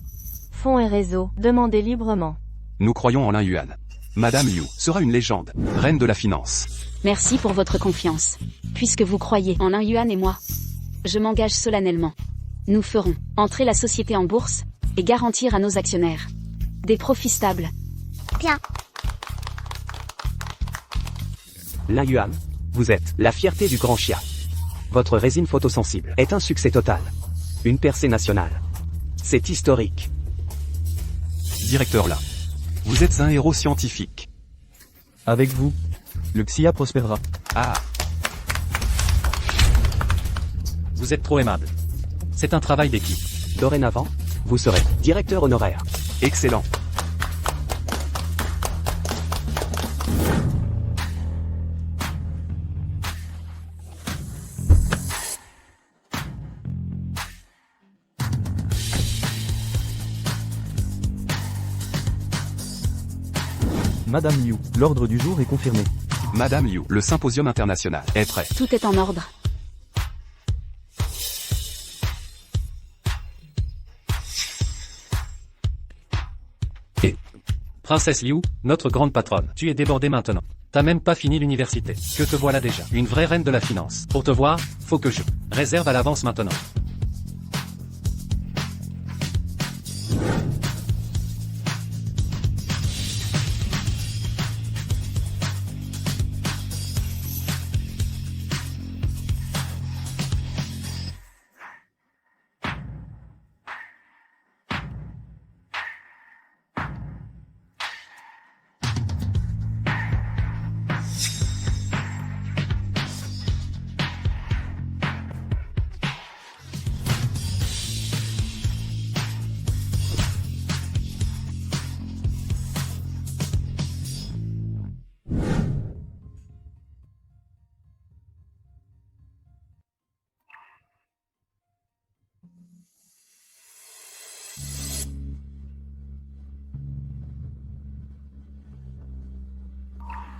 Fonds et réseaux, demandez librement. Nous croyons en Lin Yuan. Madame Liu sera une légende, reine de la finance. Merci pour votre confiance. Puisque vous croyez en Lin Yuan et moi, je m'engage solennellement. Nous ferons entrer la société en bourse et garantir à nos actionnaires des profits stables. Bien. Lin Yuan, vous êtes la fierté du grand Xia. Votre résine photosensible est un succès total. Une percée nationale. C'est historique. Directeur Lin, vous êtes un héros scientifique. Avec vous, le Xia prospérera. Ah, Vous êtes trop aimable. C'est un travail d'équipe. Dorénavant, vous serez directeur honoraire. excellent. Madame Liu, l'ordre du jour est confirmé. Madame Liu, le symposium international est prêt. Tout est en ordre. Princesse Liu, notre grande patronne, tu es débordée maintenant. T'as même pas fini l'université. Que te voilà déjà. Une vraie reine de la finance. Pour te voir, faut que je réserve à l'avance maintenant.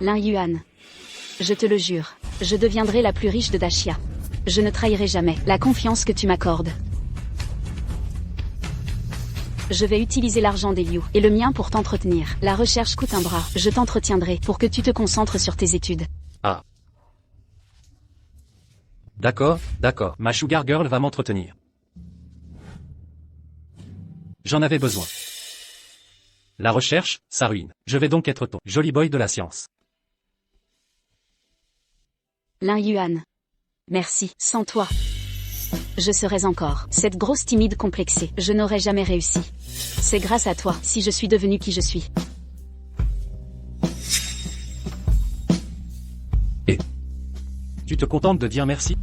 Lin Yuan. Je te le jure, je deviendrai la plus riche de Dachia. Je ne trahirai jamais la confiance que tu m'accordes. Je vais utiliser l'argent des Liu et le mien pour t'entretenir. La recherche coûte un bras, je t'entretiendrai pour que tu te concentres sur tes études. Ah. D'accord, d'accord, ma Sugar Girl va m'entretenir. J'en avais besoin. La recherche, ça ruine. Je vais donc être ton joli boy de la science. Lin Yuan. Merci, sans toi. Je serais encore cette grosse timide complexée. Je n'aurais jamais réussi. C'est grâce à toi si je suis devenue qui je suis. Et tu te contentes de dire merci ?